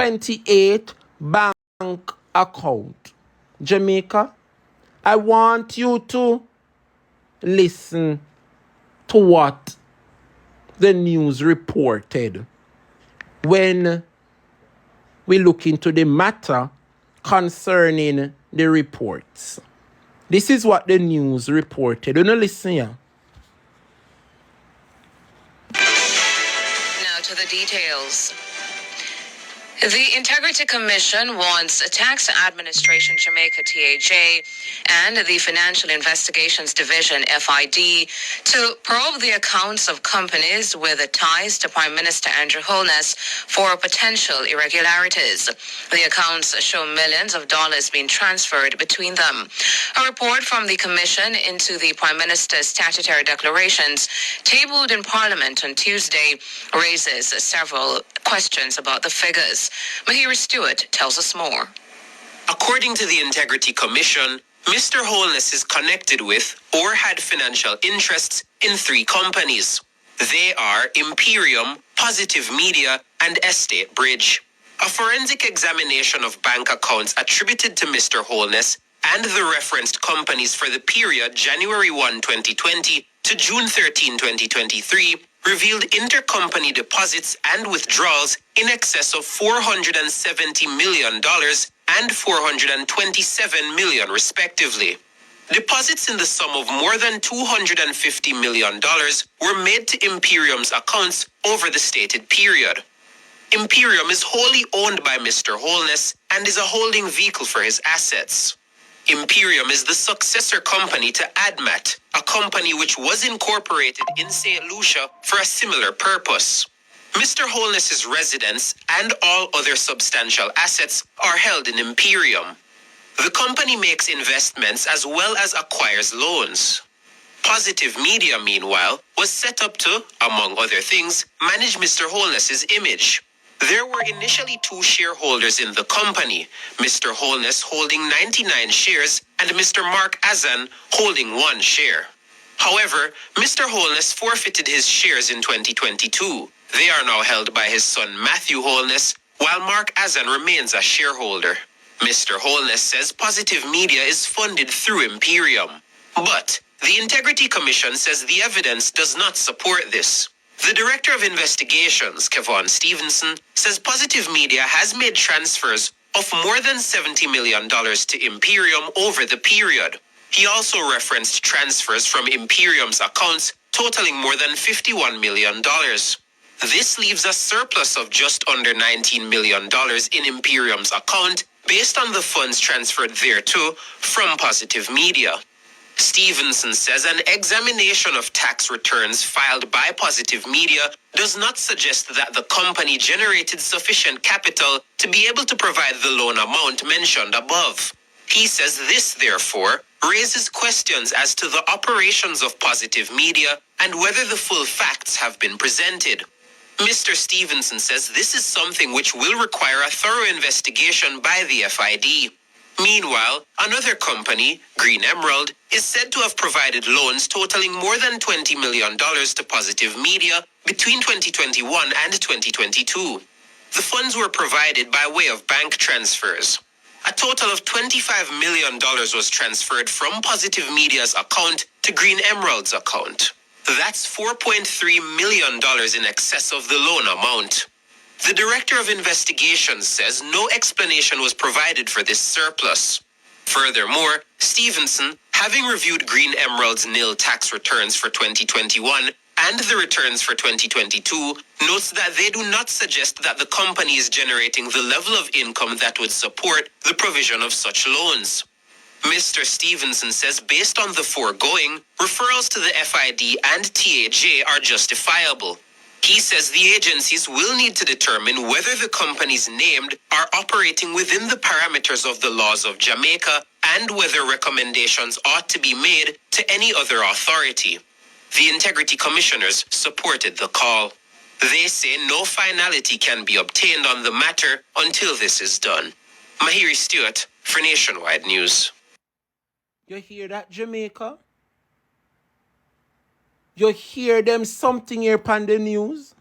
28 bank account. Jamaica, I want you to listen to what the news reported when we look into the matter concerning the reports. This is what the news reported. You know, listen here. Now to the details. The Integrity Commission wants Tax Administration Jamaica TAJ and the Financial Investigations Division FID to probe the accounts of companies with ties to Prime Minister Andrew Holness for potential irregularities. The accounts show millions of dollars being transferred between them. A report from the Commission into the Prime Minister's statutory declarations tabled in Parliament on Tuesday raises several questions about the figures. Mahiri Stewart tells us more. According to the Integrity Commission, Mr. Holness is connected with or had financial interests in 3 companies. They are Imperium, Positive Media, and Estate Bridge. A forensic examination of bank accounts attributed to Mr. Holness and the referenced companies for the period January 1, 2020 to June 13, 2023 revealed intercompany deposits and withdrawals in excess of $470 million and $427 million respectively. Deposits in the sum of more than $250 million were made to Imperium's accounts over the stated period. Imperium is wholly owned by Mr. Holness and is a holding vehicle for his assets. Imperium is the successor company to ADMAT, a company which was incorporated in St. Lucia for a similar purpose. Mr. Holness's residence and all other substantial assets are held in Imperium. The company makes investments as well as acquires loans. Positive Media, meanwhile, was set up to, among other things, manage Mr. Holness's image. There were initially 2 shareholders in the company, Mr. Holness holding 99 shares and Mr. Mark Azan holding 1 share. However, Mr. Holness forfeited his shares in 2022. They are now held by his son Matthew Holness, while Mark Azan remains a shareholder. Mr. Holness says Positive Media is funded through Imperium. But the Integrity Commission says the evidence does not support this. The Director of Investigations, Kevon Stevenson, says Positive Media has made transfers of more than $70 million to Imperium over the period. He also referenced transfers from Imperium's accounts totaling more than $51 million. This leaves a surplus of just under $19 million in Imperium's account based on the funds transferred thereto from Positive Media. Stevenson says an examination of tax returns filed by Positive Media does not suggest that the company generated sufficient capital to be able to provide the loan amount mentioned above. He says this, therefore, raises questions as to the operations of Positive Media and whether the full facts have been presented. Mr. Stevenson says this is something which will require a thorough investigation by the FID. Meanwhile, another company, Green Emerald, is said to have provided loans totaling more than $20 million to Positive Media between 2021 and 2022. The funds were provided by way of bank transfers. A total of $25 million was transferred from Positive Media's account to Green Emerald's account. That's $4.3 million in excess of the loan amount. The Director of Investigations says no explanation was provided for this surplus. Furthermore, Stevenson, having reviewed Green Emerald's nil tax returns for 2021 and the returns for 2022, notes that they do not suggest that the company is generating the level of income that would support the provision of such loans. Mr. Stevenson says based on the foregoing, referrals to the FID and TAJ are justifiable. He says the agencies will need to determine whether the companies named are operating within the parameters of the laws of Jamaica and whether recommendations ought to be made to any other authority. The Integrity Commissioners supported the call. They say no finality can be obtained on the matter until this is done. Mahiri Stewart for Nationwide News. You hear that, Jamaica? You hear them something here upon the news?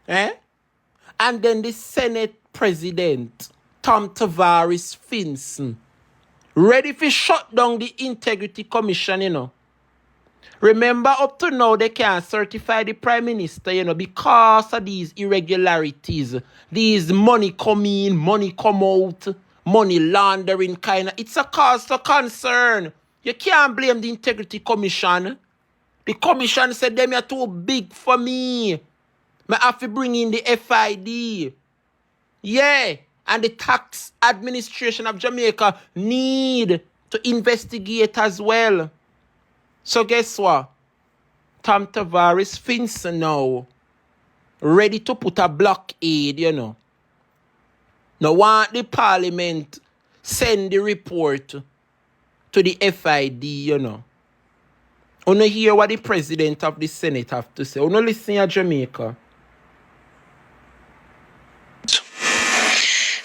Eh? And then the Senate President, Tom Tavares Finson, ready to shut down the Integrity Commission, you know. Remember, up to now, they can't certify the Prime Minister, you know, because of these irregularities. These money come in, money come out, money laundering kind of. It's a cause for concern. You can't blame the Integrity Commission. The commission said them are too big for me. I have to bring in the FID. Yeah. And the tax administration of Jamaica need to investigate as well. So guess what? Tom Tavares Finson now ready to put a blockade, you know. Now want the parliament send the report to the FID, you know. Wanna hear what the president of the Senate have to say? Wanna listen to Jamaica?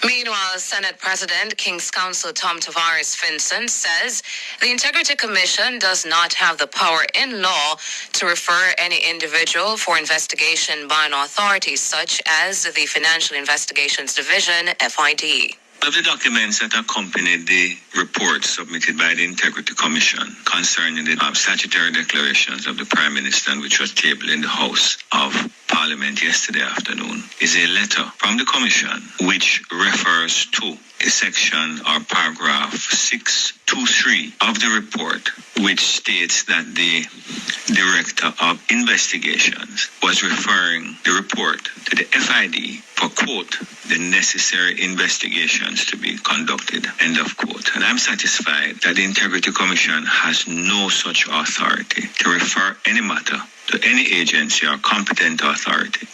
Meanwhile, Senate President, King's Counsel Tom Tavares Finson says the Integrity Commission does not have the power in law to refer any individual for investigation by an authority such as the Financial Investigations Division, FID. Of the documents that accompanied the report submitted by the Integrity Commission concerning the statutory declarations of the Prime Minister, which was tabled in the House of Parliament yesterday afternoon, is a letter from the Commission which refers to a section or paragraph 623 of the report, which states that the Director of Investigations was referring the report to the FID for, quote, the necessary investigations to be conducted, end of quote. And I'm satisfied that the Integrity Commission has no such authority to refer any matter to any agency or competent authority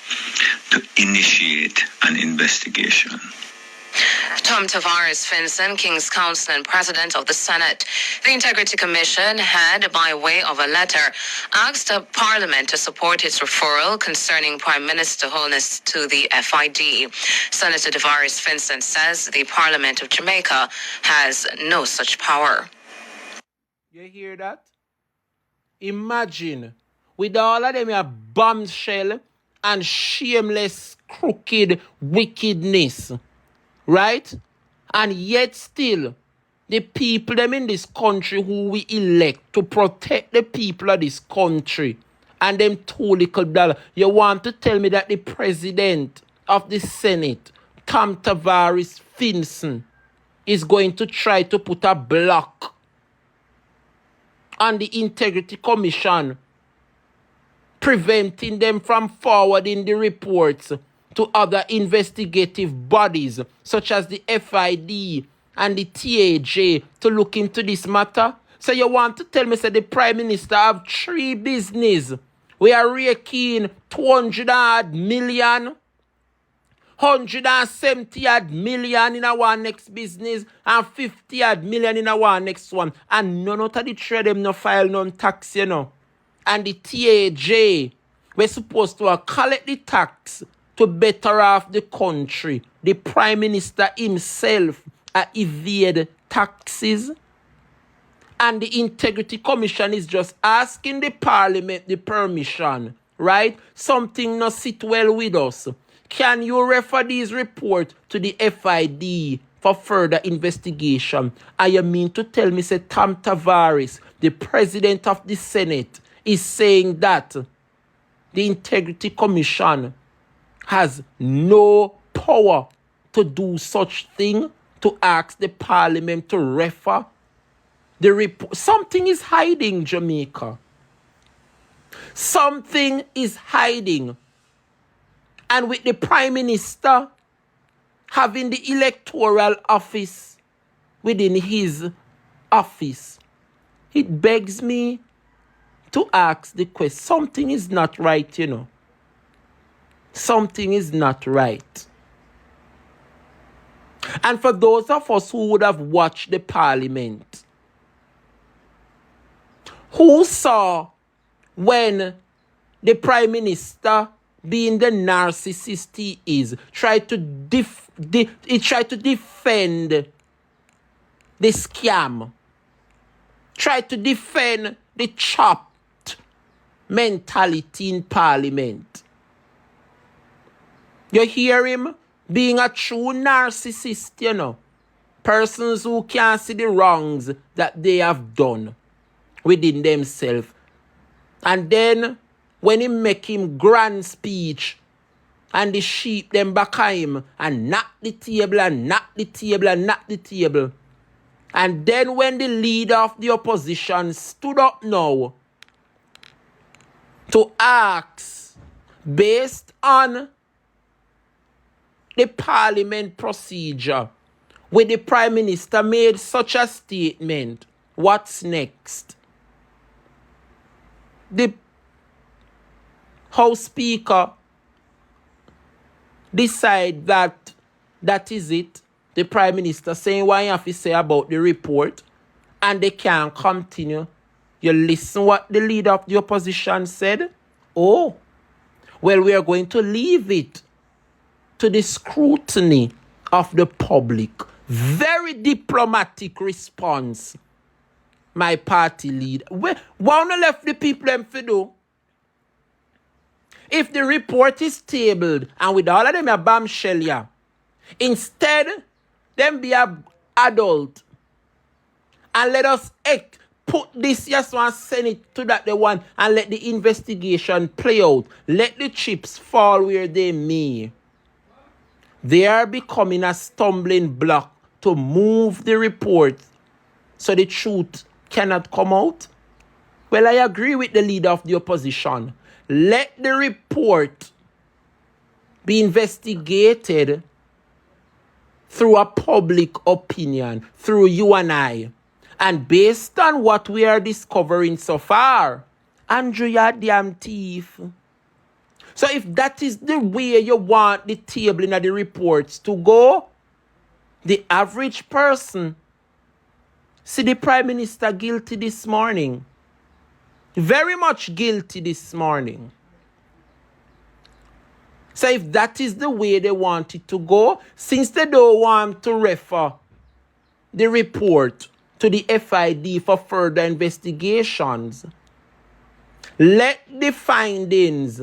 to initiate an investigation. Tom Tavares Finson, King's Counsel and President of the Senate. The Integrity Commission had, by way of a letter, asked Parliament to support its referral concerning Prime Minister Holness to the FID. Senator Tavares Finson says the Parliament of Jamaica has no such power. You hear that? Imagine, with all of them a bombshell and shameless, crooked wickedness, right? And yet still, the people them in this country who we elect to protect the people of this country and them $2 you want to tell me that the president of the Senate, Tom Tavares Finson, is going to try to put a block on the Integrity Commission, preventing them from forwarding the reports to other investigative bodies such as the FID and the TAJ to look into this matter? So you want to tell me that the Prime Minister have 3 business? We are raking 200 odd million, 170 odd million in our next business and 50 odd million in our next one. And none of the 3 of them no file none tax, you know. And the TAJ, we're supposed to collect the tax to better off the country. The Prime Minister himself evade taxes. And the Integrity Commission is just asking the Parliament the permission, right? Something not sit well with us. Can you refer these reports to the FID for further investigation? And you mean to tell me, say, Tom Tavares, the President of the Senate, is saying that the Integrity Commission has no power to do such thing, to ask the Parliament to refer the report? Something is hiding, Jamaica. Something is hiding. And with the Prime Minister having the electoral office within his office, it begs me to ask the question. Something is not right, you know. Something is not right. And for those of us who would have watched the Parliament, who saw when the Prime Minister, being the narcissist he is, tried to defend the scam, tried to defend the chopped mentality in Parliament. You hear him being a true narcissist, you know. Persons who can't see the wrongs that they have done within themselves. And then when he make him grand speech and the sheep them back at him and knock the table and knock the table and knock the table. And then when the leader of the opposition stood up now to ask, based on the parliament procedure, when the Prime Minister made such a statement, what's next? The House Speaker decide that is it. The Prime Minister saying what you have to say about the report, and they can't continue. You listen what the leader of the opposition said? Oh, well, we are going to leave it to the scrutiny of the public. Very diplomatic response, my party leader. What left the people them to do? If the report is tabled and with all of them a bombshell, yeah, instead, them be a adult and let us put this yes one, send it to that the one, and let the investigation play out. Let the chips fall where they may. They are becoming a stumbling block to move the report so the truth cannot come out. Well, I agree with the leader of the opposition. Let the report be investigated through a public opinion, through you and I. And based on what we are discovering so far, Andrew, you're a damn thief. So if that is the way you want the tabling of the reports to go, the average person see the Prime Minister guilty this morning. Very much guilty this morning. So if that is the way they want it to go, since they don't want to refer the report to the FID for further investigations, let the findings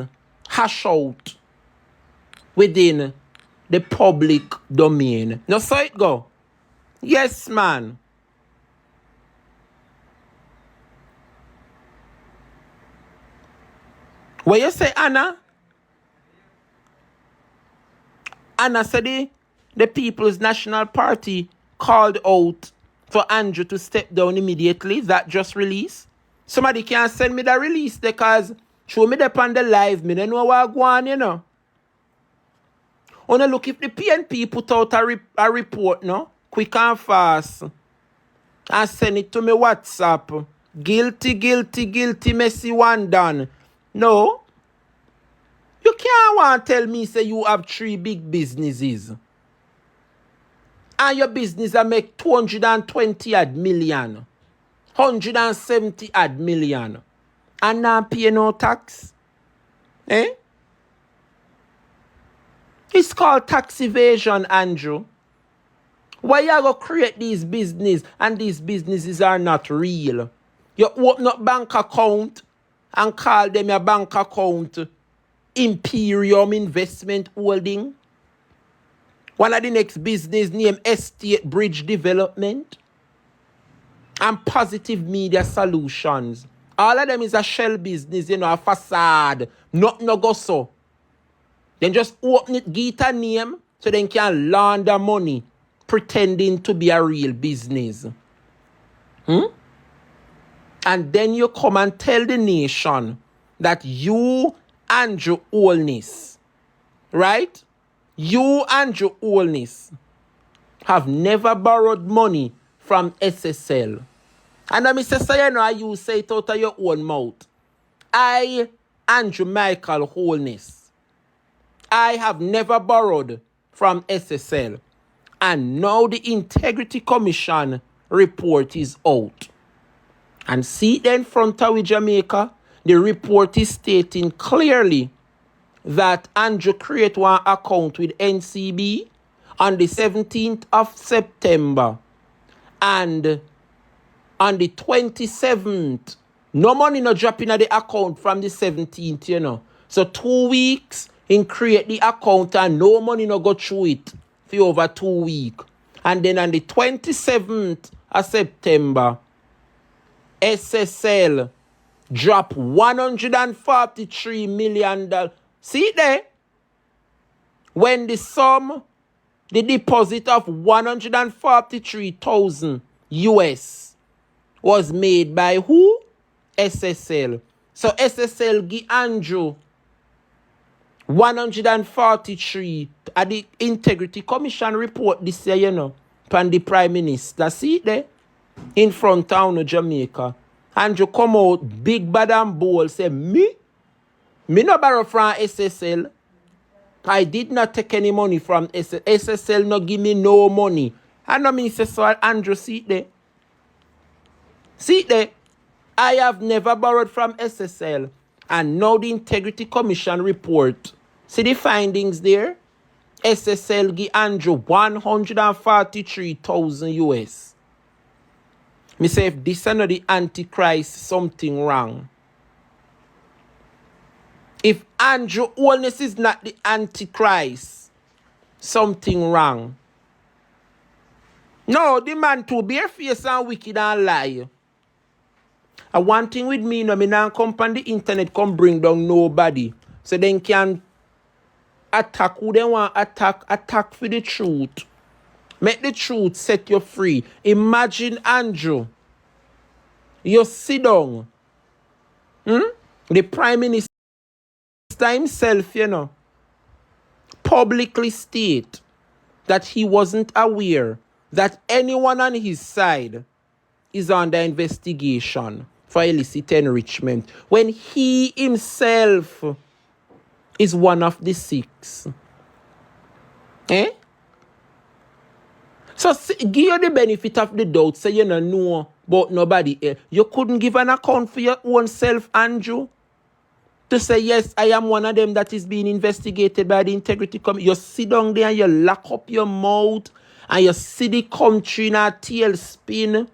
hash out within the public domain. Now, so it go. Yes, man. What you say, Anna? Anna said the People's National Party called out for Andrew to step down immediately. That just released. Somebody can send me the release because show me that on the live. Me don't know what go on, you know. Wanna look if the PNP put out a report, no? Quick and fast. And send it to me WhatsApp. Guilty, guilty, guilty, messy one done. No. You can't want to tell me say you have 3 big businesses. And your business will make 220 odd million. 170 odd million. And not pay no tax. Eh? It's called tax evasion, Andrew. Why you go create these businesses and these businesses are not real? You open up bank account and call them your bank account Imperium Investment Holding. One of the next business named Estate Bridge Development and Positive Media Solutions. All of them is a shell business, you know, a facade. Nothing no go so. Then just open it, get a name, so they can launder money, pretending to be a real business. And then you come and tell the nation that you, Andrew Holness, right? You, Andrew Holness, have never borrowed money from SSL. And I say, so you know, you say it out of your own mouth. I, Andrew Michael Holness, I have never borrowed from SSL. And now the Integrity Commission report is out. And see then in front of Jamaica, the report is stating clearly that Andrew created one account with NCB on the 17th of September. And on the 27th, no money no dropping at the account from the 17th, you know. So 2 weeks, in create the account and no money no go through it for over 2 weeks. And then on the 27th of September, SSL drop $143 million. See it there? When the deposit of 143,000 US was made by who? SSL. So SSL give Andrew 143 at the Integrity Commission report this year, you know, from the Prime Minister. See it there? In front town of Jamaica. Andrew come out big bad and bold, say, me no borrow from SSL. I did not take any money from SSL. SSL no give me no money. I know me say so. Andrew, see it there? See it there? I have never borrowed from SSL. And now the Integrity Commission report. See the findings there? SSL give Andrew 143,000 US. Me say if this is not the Antichrist, something wrong. If Andrew Holness is not the Antichrist, something wrong. No, the man too barefaced and wicked and lie. And one thing with me, no, me not come on the internet come bring down nobody. So then can attack who they want attack for the truth. Make the truth set you free. Imagine Andrew. You sit down. The Prime Minister himself, you know, publicly state that he wasn't aware that anyone on his side is under investigation for illicit enrichment when he himself is one of the 6. So give you the benefit of the doubt, say you don't know about nobody else. You couldn't give an account for your own self, Andrew, to say, yes, I am one of them that is being investigated by the Integrity Commission. You sit down there and you lock up your mouth and you see the country in a tailspin.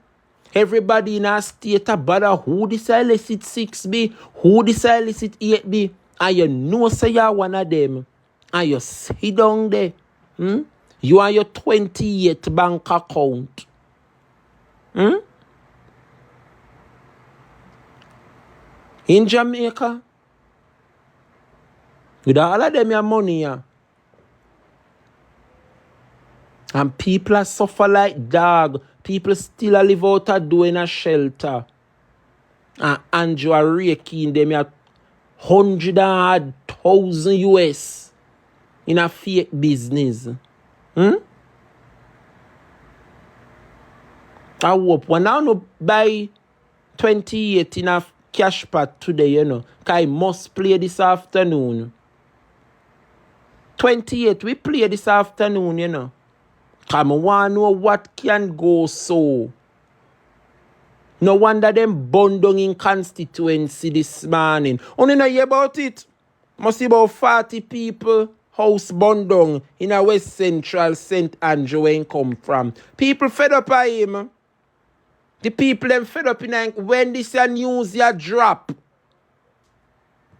Everybody in a state of bother who this illicit 6B, who this illicit 8B. And you know say you're one of them. And you sit down there. You are your 28th bank account. In Jamaica. With all of them your money. Yeah. And people are suffer like dog. People still are live out of doing a shelter. And Andrew are raking them at 100,000 US in a fake business. I hope when I no buy 28 in a cash pot today, you know, because I must play this afternoon. 28, we play this afternoon, you know. Come on, know what can go so. No wonder them burned down in constituency this morning. Only know hear about it. Must be about 40 people house burned down in a West Central St. Andrew where he come from. People fed up by him. The people them fed up in when this news ya drop.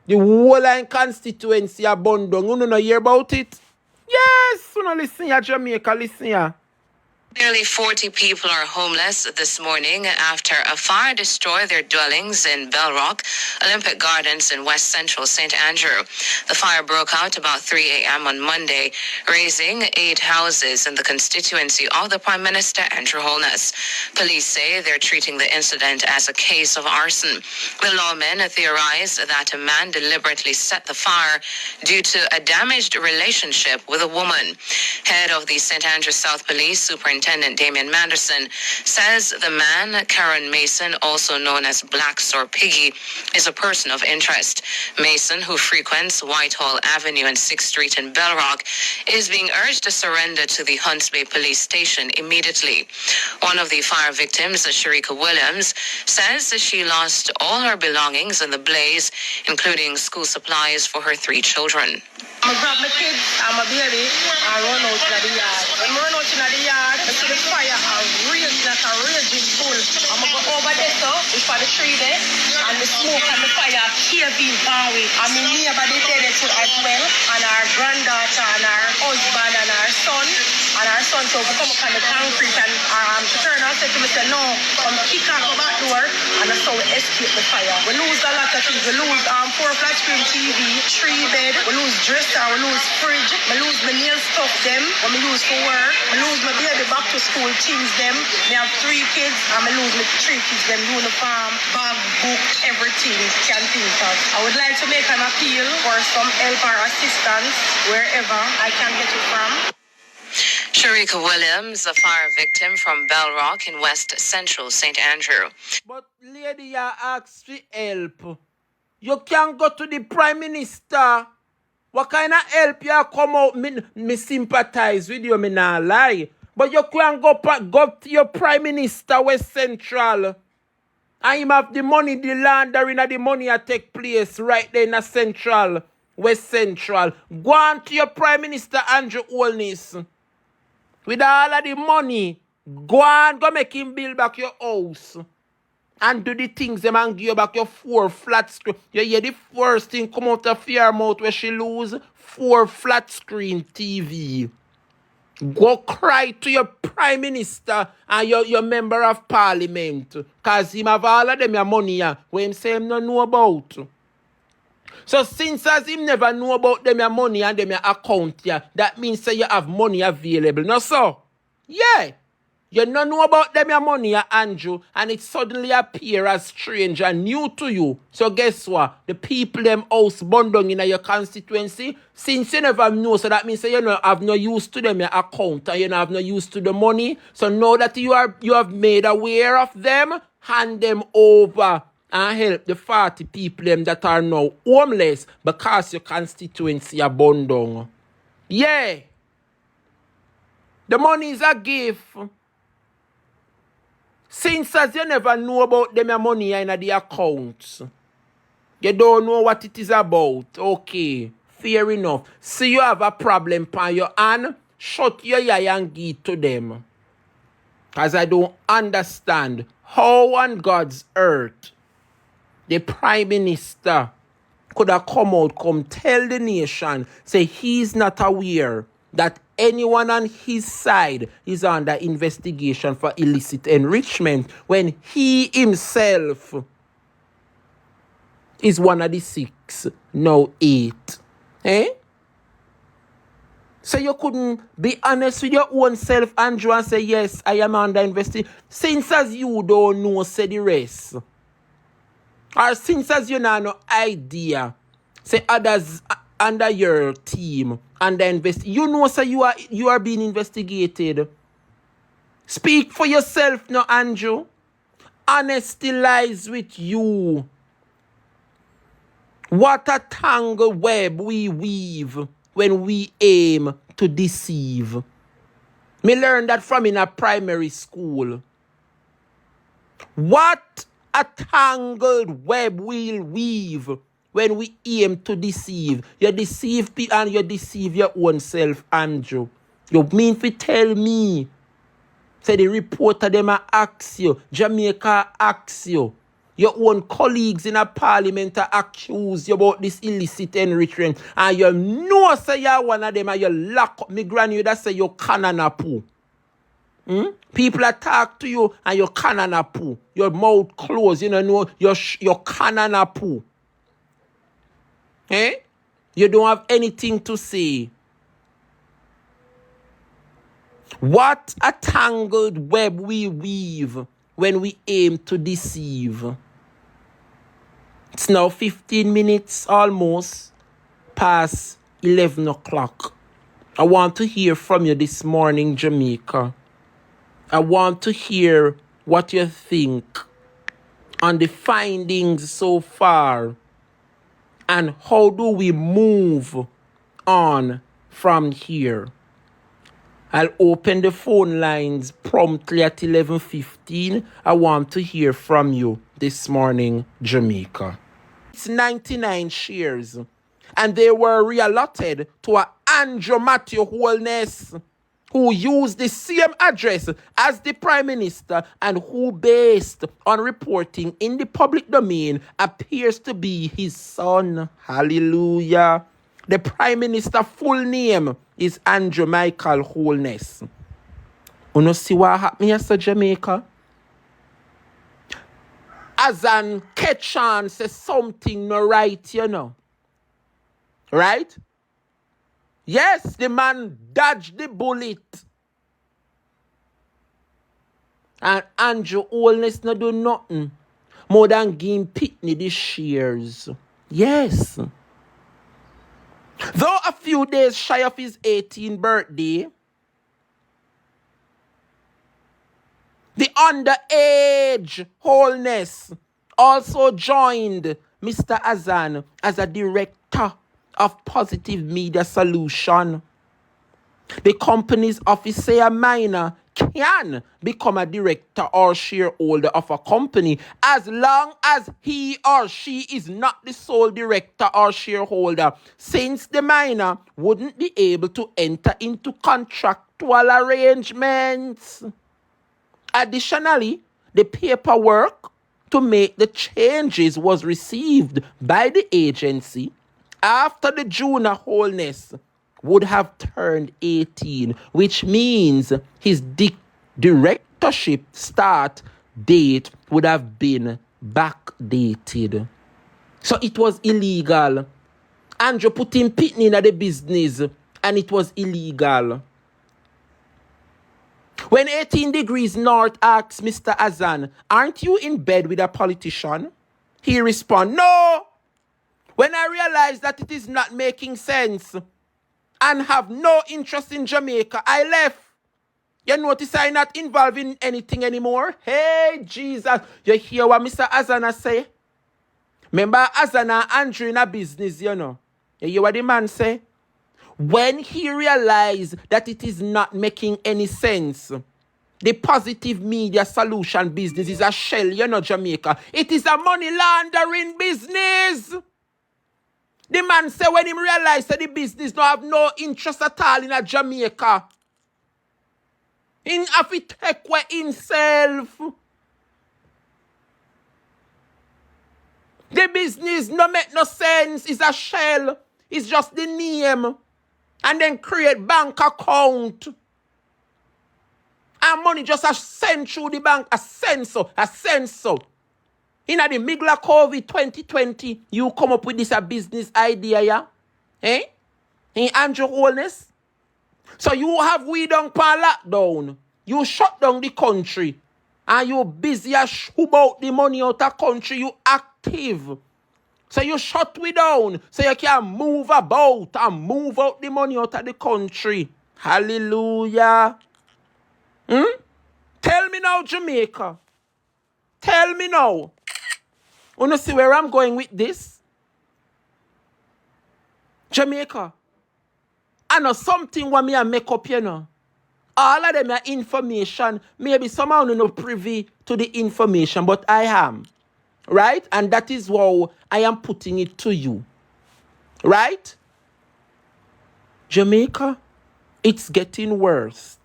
The whole line constituency are burned down. You don't know hear about it? Yes, you know listen here, Jamaica, listen here. Nearly 40 people are homeless this morning after a fire destroyed their dwellings in Bell Rock, Olympic Gardens in West Central St. Andrew. The fire broke out about 3 a.m. on Monday, razing 8 houses in the constituency of the Prime Minister, Andrew Holness. Police say they're treating the incident as a case of arson. The lawmen theorize that a man deliberately set the fire due to a damaged relationship with a woman. Head of the St. Andrew South Police, Superintendent Damian Manderson, says the man, Karen Mason, also known as Black Sore Piggy, is a person of interest. Mason, who frequents Whitehall Avenue and 6th Street in Bell Rock, is being urged to surrender to the Hunts Bay Police Station immediately. One of the fire victims, Sharika Williams, says that she lost all her belongings in the blaze, including school supplies for her 3 children. I grab my kids and my baby and run out in the yard. When I run out in the yard, I see the fire a raging bull. I'm going to go over there, so before the tree there, and the smoke and the fire caving away. I mean, neighbor they did it too as well, and our granddaughter and our husband and our son. And our son so we come up on the concrete and she turned and said to me, say, no, come kick out the back door, and that's how we escape the fire. We lose a lot of things. We lose 4 flat screen TV, 3 bed, we lose dresser, we lose fridge, we lose my nail stuff them, when we use for work, we lose my baby back to school things them. We have 3 kids and we lose my 3 kids them, uniform, bag, book, everything can think of. I would like to make an appeal for some help or assistance wherever I can get it from. Sharika Williams, a fire victim from Bell Rock in West Central St. Andrew. But lady, you ask for help. You can go to the Prime Minister. What kind of help you come out? Me sympathize with you, me not lie. But you can go to your Prime Minister, West Central. And him have the money, the laundering of the money that take place right there in the Central, West Central. Go on to your Prime Minister, Andrew Holness. With all of the money, go make him build back your house. And do the things them and give you back your 4 flat screen. You hear the first thing come out of your mouth where she lose 4 flat screen TV. Go cry to your Prime Minister and your member of Parliament. Because him have all of them your money where him say him no know about. So since as him never know about them your money and them your account, that means say you have money available. No, so? Yeah. You don't know about them your money, Andrew, and it suddenly appear as strange and new to you. So guess what? The people them house bundling in your constituency, since you never know, so that means say you don't have no use to them your account and you don't have no use to the money. So now that you have made aware of them, hand them over and help the 40 people them that are now homeless because your constituency are bundled. Yeah. The money is a gift. Since as you never know about them your money in the accounts, you don't know what it is about. Okay, fair enough. See you have a problem on your hand, shut your eye and give to them. Because I don't understand how on God's earth the Prime Minister could have come tell the nation, say he's not aware that anyone on his side is under investigation for illicit enrichment when he himself is one of the 6, now 8. Eh? So you couldn't be honest with your own self, Andrew, and say, yes, I am under investigation. Since as you don't know, say the rest. Or since as you know no idea, say others under your team and you know so you are being investigated. Speak for yourself now, Andrew. Honesty lies with you. What a tangled web we weave when we aim to deceive. Me learned that from in a primary school. What a tangled web we'll weave when we aim to deceive. You deceive people and you deceive your own self, Andrew. You mean to tell me? Say the reporter them ask you, Jamaica asks you, your own colleagues in a parliament accuse you about this illicit enrichment, and you know say you're one of them and you lock up me granny that say you canana poo. People attack to you and you canana poo. Your mouth closed, you know your canana poo. Eh? You don't have anything to say. What a tangled web we weave when we aim to deceive. It's now 15 minutes almost past 11 o'clock. I want to hear from you this morning, Jamaica. I want to hear what you think on the findings so far and how do we move on from here. I'll open the phone lines promptly at 11:15. I want to hear from you this morning, Jamaica. It's 99 shares, and they were reallotted to a Andrew Matthew Holness. who used the same address as the Prime Minister and who, based on reporting in the public domain, appears to be his son. Hallelujah. The Prime Minister full name is Andrew Michael Holness. You know see what happened here, Jamaica? As an catch on says something no right, you know. Right? Yes, the man dodged the bullet. And Andrew Holness no do nothing more than give Pitney the shares. Yes. Though a few days shy of his 18th birthday, the underage Holness also joined Mr. Azan as a director of Positive Media Solution. The company's officer minor can become a director or shareholder of a company as long as he or she is not the sole director or shareholder, since the minor wouldn't be able to enter into contractual arrangements. Additionally, the paperwork to make the changes was received by the agency after the junior Holness would have turned 18, which means his directorship start date would have been backdated. So it was illegal. Andrew put him Pitney in the business and it was illegal. When 18 Degrees North asks Mr. Azan, aren't you in bed with a politician? He responds, no. When I realized that it is not making sense and have no interest in Jamaica, I left. You notice I'm not involved in anything anymore? Hey, Jesus. You hear what Mr. Azana say? Remember Azana and Andrew in a business, you know. You hear what the man say? When he realized that it is not making any sense, the Positive Media Solution business is a shell, you know, Jamaica. It is a money laundering business. The man said when he realized that the business don't have no interest at all in a Jamaica, he have to take away himself. The business no make no sense. It's a shell. It's just the name. And then create bank account. And money just a send through the bank. A sensor. In the middle of COVID 2020, you come up with this a business idea, yeah? Eh? In Andrew Holness? So you have we done for lockdown. You shut down the country. And you busy as shove out the money out of country. You active. So you shut we down. So you can move about and move out the money out of the country. Hallelujah. Tell me now, Jamaica. Tell me now. You see where I'm going with this? Jamaica. I know something what me I make up, you know. All of them are information. Maybe somehow you not privy to the information, but I am. Right? And that is how I am putting it to you. Right? Jamaica, it's getting worse.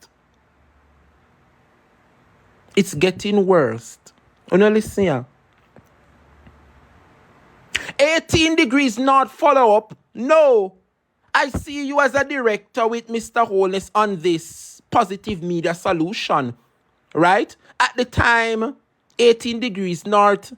It's getting worse. You know, listen here. 18 Degrees North follow-up. No. I see you as a director with Mr. Holness on this Positive Media Solution. Right? At the time, 18 Degrees North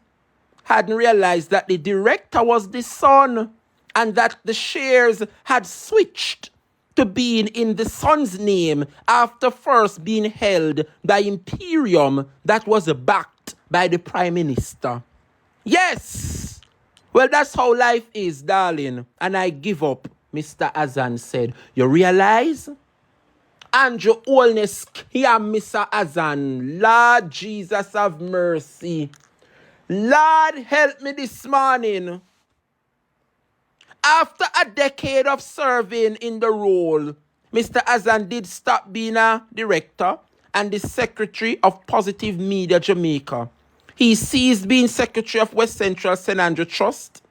hadn't realized that the director was the son and that the shares had switched to being in the son's name after first being held by Imperium that was backed by the Prime Minister. Yes! Well, that's how life is, darling. And I give up, Mr. Azan said. You realize? Andrew Holness scam Mr. Azan. Lord Jesus have mercy. Lord help me this morning. After a decade of serving in the role, Mr. Azan did stop being a director and the secretary of Positive Media Jamaica. He ceased being secretary of West Central St. Andrew Trust.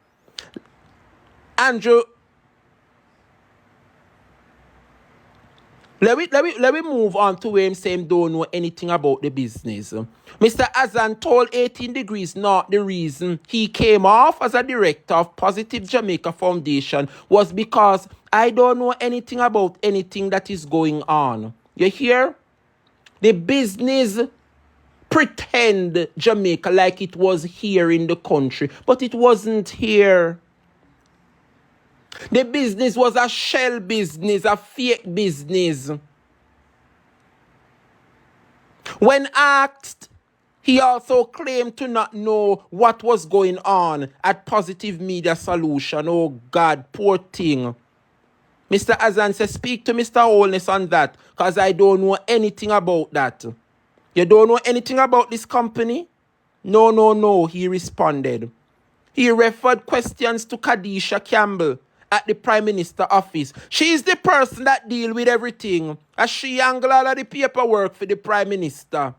Let me move on to where him saying don't know anything about the business. Mr. Azan told 18 Degrees North the reason he came off as a director of Positive Jamaica Foundation was because I don't know anything about anything that is going on. You hear? The business pretend Jamaica like it was here in the country, but it wasn't here. The business was a shell business, a fake business. When asked, he also claimed to not know what was going on at Positive Media Solution. Oh God, poor thing. Mr. Azan says, speak to Mr. Holness on that, because I don't know anything about that. You don't know anything about this company? No, he responded. He referred questions to Khadisha Campbell at the Prime Minister office. She is the person that deals with everything, as she handles all of the paperwork for the Prime Minister.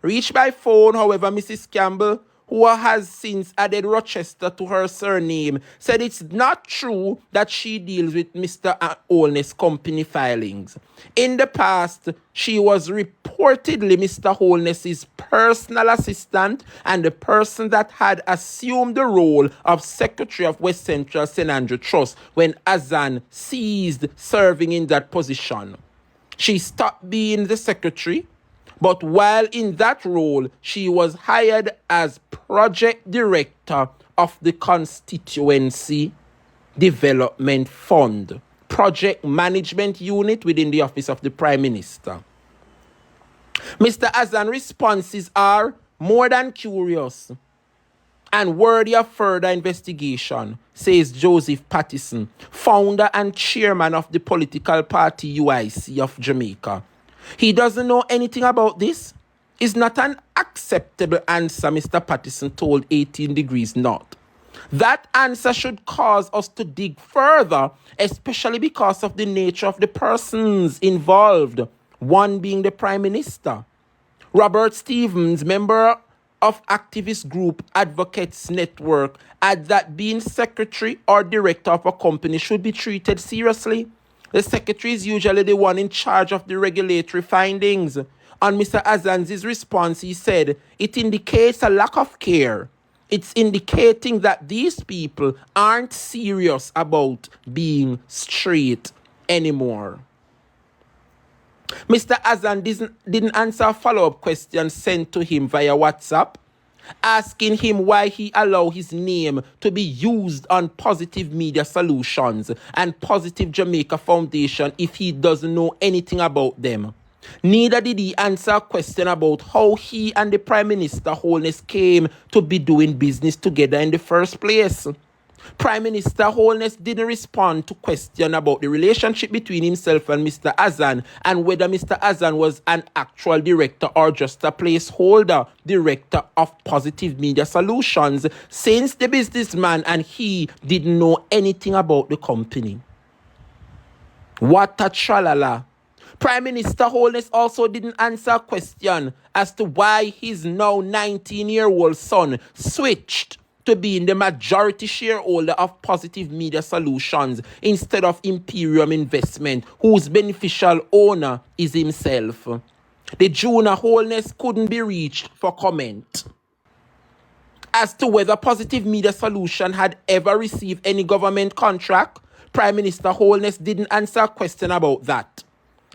Reached by phone, however, Mrs. Campbell, who has since added Rochester to her surname, said it's not true that she deals with Mr. Holness' company filings. In the past, she was reportedly Mr. Holness' personal assistant and the person that had assumed the role of Secretary of West Central St. Andrew Trust when Azan ceased serving in that position. She stopped being the secretary, but while in that role, she was hired as project director of the Constituency Development Fund, project management unit within the office of the Prime Minister. Mr. Azan's responses are more than curious and worthy of further investigation, says Joseph Pattison, founder and chairman of the political party UIC of Jamaica. He doesn't know anything about this? Is not an acceptable answer, Mr. Pattison told 18 Degrees North. That answer should cause us to dig further, especially because of the nature of the persons involved, one being the Prime Minister. Robert Stevens, member of activist group Advocates Network, adds that being secretary or director of a company should be treated seriously. The secretary is usually the one in charge of the regulatory findings. On Mr. Azan's response, he said, it indicates a lack of care. It's indicating that these people aren't serious about being straight anymore. Mr. Azan didn't answer a follow-up question sent to him via WhatsApp, asking him why he allowed his name to be used on Positive Media Solutions and Positive Jamaica Foundation if he doesn't know anything about them. Neither did he answer a question about how he and the Prime Minister Holness came to be doing business together in the first place. Prime Minister Holness didn't respond to question about the relationship between himself and Mr. Azan and whether Mr. Azan was an actual director or just a placeholder director of Positive Media Solutions, since the businessman and he didn't know anything about the company. What a tralala. Prime Minister Holness also didn't answer a question as to why his now 19-year-old son switched to being the majority shareholder of Positive Media Solutions instead of Imperium Investment, whose beneficial owner is himself. The junior Holness couldn't be reached for comment. As to whether Positive Media Solution had ever received any government contract, Prime Minister Holness didn't answer a question about that.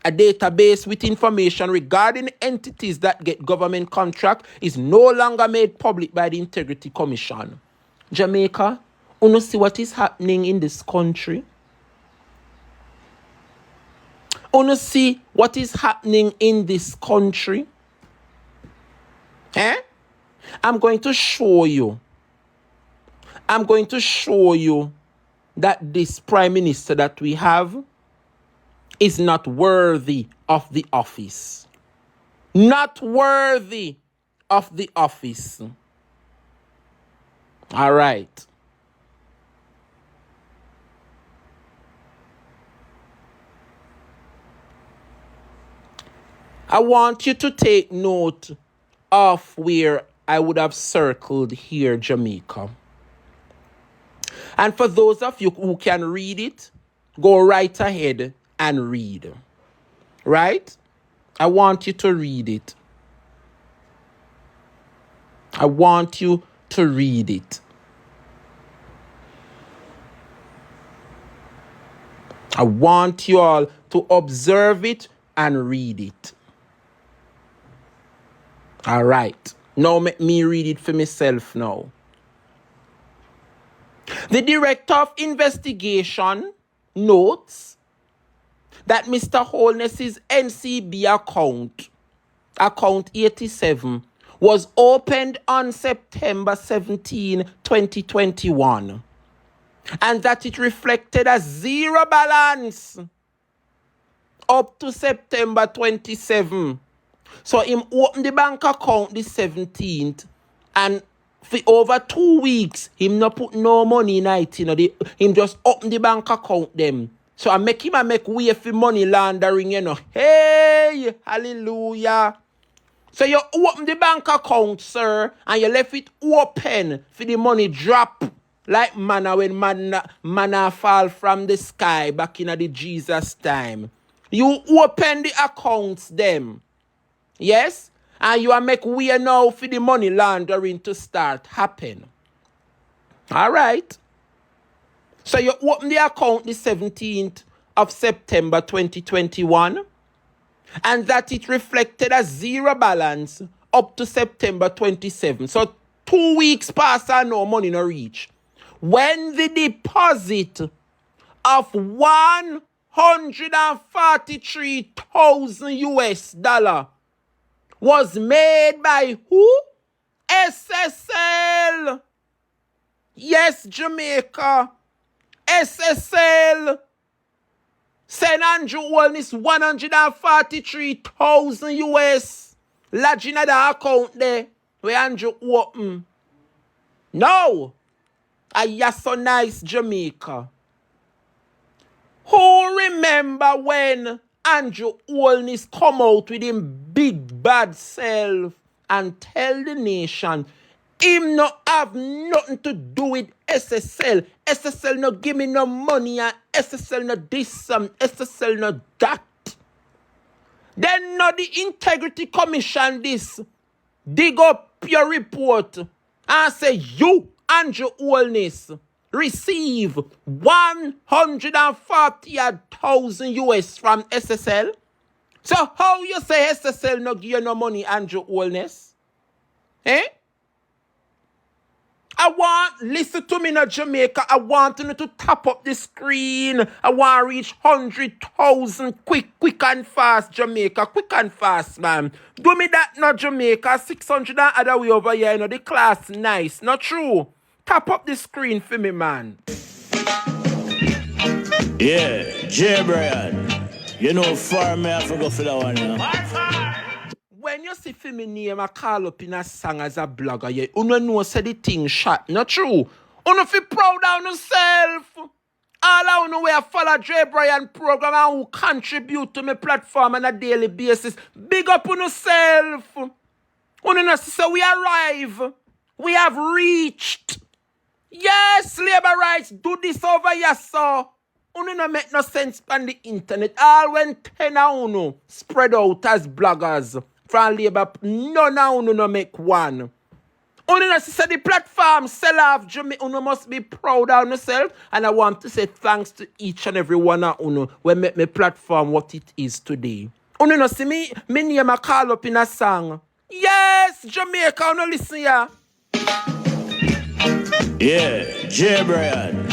A database with information regarding entities that get government contract is no longer made public by the Integrity Commission. Jamaica, you see what is happening in this country? You see what is happening in this country? I'm going to show you. I'm going to show you that this Prime Minister that we have is not worthy of the office. Not worthy of the office. All right. I want you to take note of where I would have circled here, Jamaica. And for those of you who can read it, go right ahead and read. right? I want you to read it. I want you to read it. I want you all to observe it and read it. All right. Now make me read it for myself now. The Director of Investigation notes that Mr. Holness's NCB account 87, was opened on September 17, 2021, and that it reflected a zero balance up to September 27. So him opened the bank account the 17th, and for over 2 weeks, him not put no money in it, him just open the bank account them. So I make him way for money laundering, Hey, hallelujah. So you open the bank account, sir, and you left it open for the money drop like manna when manna fall from the sky back in the Jesus time. You open the accounts them. Yes? And you are make way now for the money laundering to start happen. All right. So you open the account the 17th of September 2021. And that it reflected a zero balance up to September 27. So 2 weeks past and no money no reach. When the deposit of $143,000 was made by who? SSL. Yes, Jamaica. SSL. St. Andrew Wellness $143,000 lodging at the account there where Andrew open. No. You're so nice, Jamaica. Who remember when Andrew Wellness come out with him big bad self and tell the nation him not have nothing to do with SSL. SSL no give me no money and SSL no this some, SSL no that. Then no the Integrity Commission this dig up your report and say you, Andrew Wellness, receive $140,000 from SSL. So how you say SSL no give you no money, Andrew Wellness? Eh? Listen to me now, Jamaica. I want you to tap up the screen. I want to reach 100,000 quick and fast, Jamaica. Quick and fast, man. Do me that now, Jamaica. 600 and other way over here, the class nice. Not true. Tap up the screen for me, man. Yeah, J. Brian. You know, for me, I forgot for that one, When you see for me name, I call up in a song as a blogger, you don't know say the thing shot. Not true. You feel proud of yourself. All I know where I follow J. Brian program and who contribute to my platform on a daily basis. Big up on yourself. You know, so we arrive. We have reached. Yes, labor rights, do this over here, so. You know, make no sense on the internet. All when 10 of spread out as bloggers. From labor, none of no make one. Only know say the platform sell off Jamaica. You must be proud of yourself. And I want to say thanks to each and every one of you when make my platform what it is today. You know, see me name I call up in a song. Yes, Jamaica, you listen here. Yeah, J. Brian.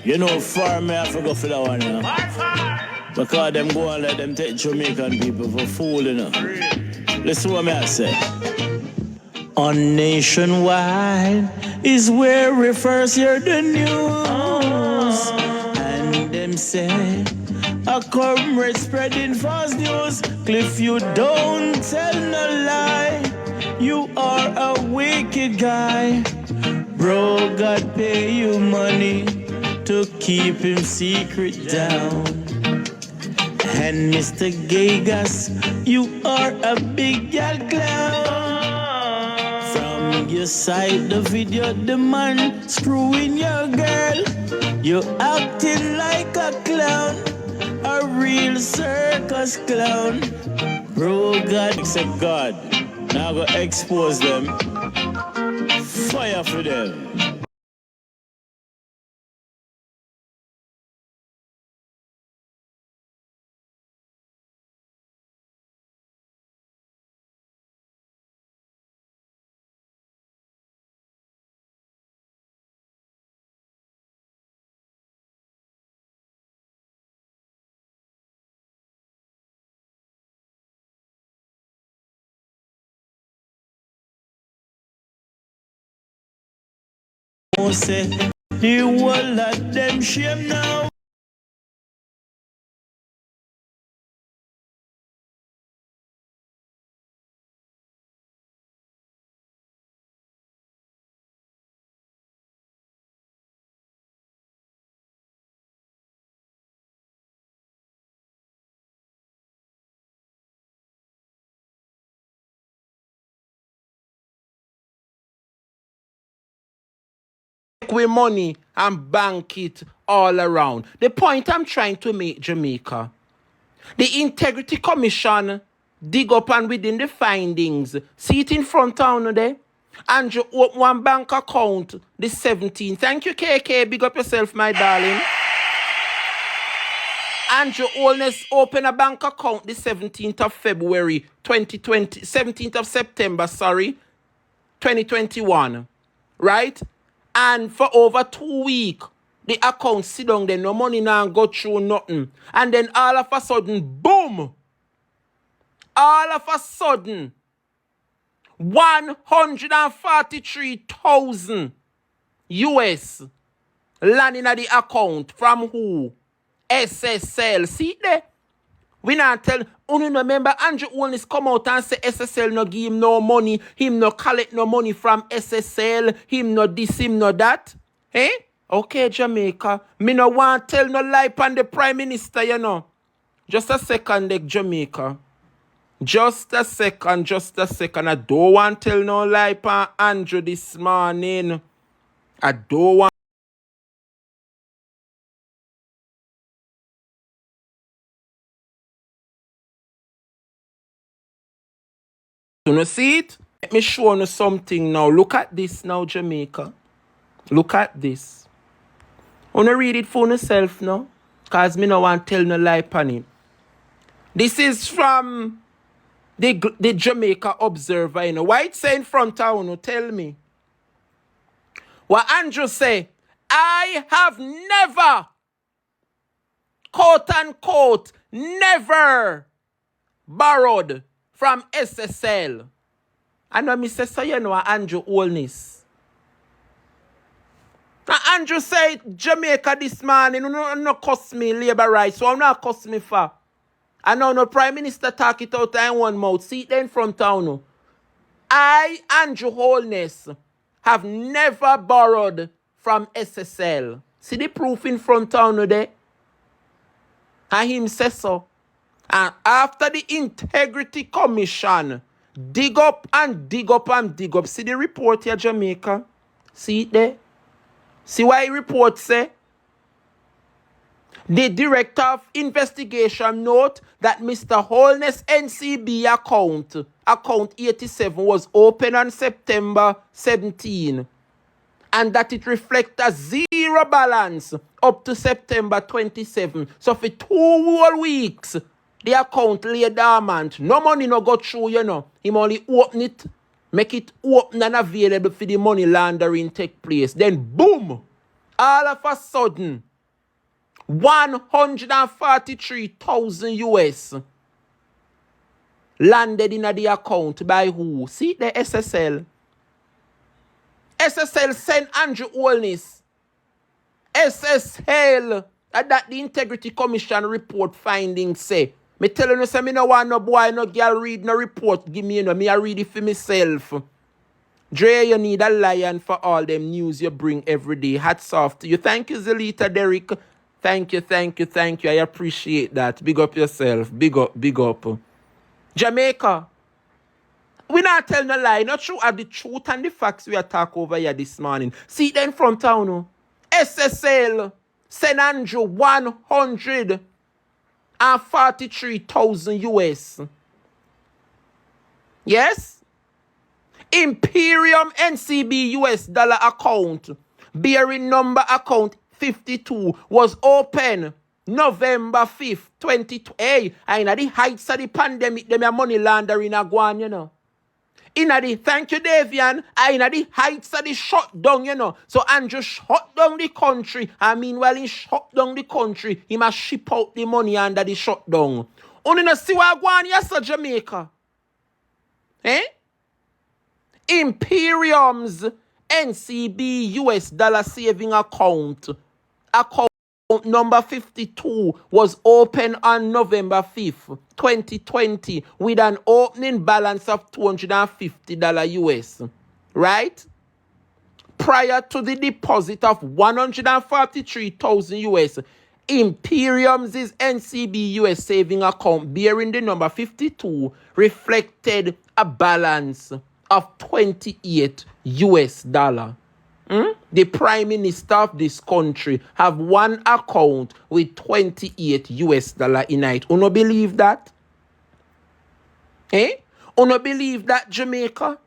You know, for me, I forgot for that one, because them go and let them take Jamaican people for fool, Listen what I say. On Nationwide is where we first hear the news. And them say, a comrade spreading false news. Cliff, you don't tell no lie. You are a wicked guy. Bro, God pay you money to keep him secret down. And Mr. Gagas, you are a big gal clown. From your side, the video, the man screwing your girl. You acting like a clown, a real circus clown. Bro, God, except God. Now go expose them. Fire for them. Say, the whole lot them shame now. With money and bank it all around. The point I'm trying to make, Jamaica, the Integrity Commission dig up and within the findings, see it in front of there, and you open one bank account the 17th. Thank you, KK. Big up yourself, my darling. And your Wholeness open a bank account the 17th of February 2020, 17th of September, 2021. Right? And for over 2 weeks, the account sit down there, no money now go through nothing. And then all of a sudden, boom! All of a sudden, 143,000 US landing at the account from who? SSL. See there? We not tell, only remember Andrew Wholeness come out and say SSL no give him no money, him no collect no money from SSL, him no this, him no that. Eh? Okay, Jamaica. Me no want tell no lie on the Prime Minister, you know. Just a second, Jamaica. Just a second. I don't want tell no lie on Andrew this morning. I don't want. You see it? Let me show you something now. Look at this now, Jamaica. Look at this. I want to read it for yourself now. Because me no want to tell no lie on it. This is from the Jamaica Observer. You know. Why it say in front of you? Tell me. What Andrew say? I have never, quote unquote, never borrowed from SSL. I know me say so you know Andrew Wholeness. Now Andrew say Jamaica this morning no cost me labor rights, so I'm not cost me for. I know no Prime Minister talk it out in one mouth. See it there in front of you. I, Andrew Wholeness, have never borrowed from SSL. See the proof in front of you there? And him says so. And after the Integrity Commission dig up. See the report here, Jamaica? See it there? See why the report say? The Director of Investigation note that Mr. Wholeness NCB account 87 was open on September 17 and that it reflects a zero balance up to September 27. So for 2 whole weeks, the account lay dormant. No money no go through, you know. Him only open it, make it open and available for the money laundering take place. Then boom! All of a sudden, 143,000 US landed in the account by who? See the SSL. SSL sent Andrew Wholeness. SSL. That the Integrity Commission report findings say. Me telling you, say me no want no boy, no girl read no report. Give me, you know, me I read it for myself. Dre, you need a lion for all them news you bring every day. Hats off to you. Thank you, Zelita Derrick. Thank you. I appreciate that. Big up yourself. Big up. Jamaica. We not tell no lie. Not true are the truth and the facts we attack over here this morning. See then from town. SSL. St. Andrew 100 and 43,000 US. Yes? Imperium NCB US dollar account, bearing number account 52, was open November 5th, 2020. Hey, in the heights of the pandemic, them are money laundering a guan, you know. Thank you, Davian. In the heights of the shutdown, you know. So Andrew shut down the country. And meanwhile, he shut down the country. He must ship out the money under the shutdown. Only no see what going on, yes, Jamaica. Eh? Imperium's NCB US dollar saving account number 52 was open on November 5th, 2020 with an opening balance of $250 US, right? Prior to the deposit of 143,000 US, Imperium's NCB US saving account bearing the number 52 reflected a balance of 28 US dollar. The Prime Minister of this country have one account with 28 US dollar in it. Uno believe that? Eh? Uno believe that, Jamaica?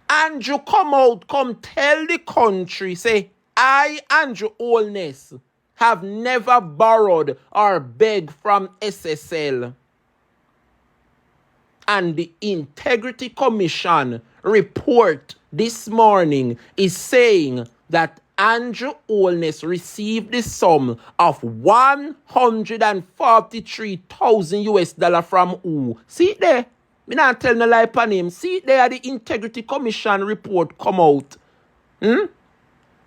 Andrew come tell the country, say, I, Andrew Holness, have never borrowed or begged from SSL. And the Integrity Commission report this morning is saying that Andrew Holness received the sum of 143,000 US dollar from who? See it there. Me not tell no lie upon him. See it there, the Integrity Commission report come out. The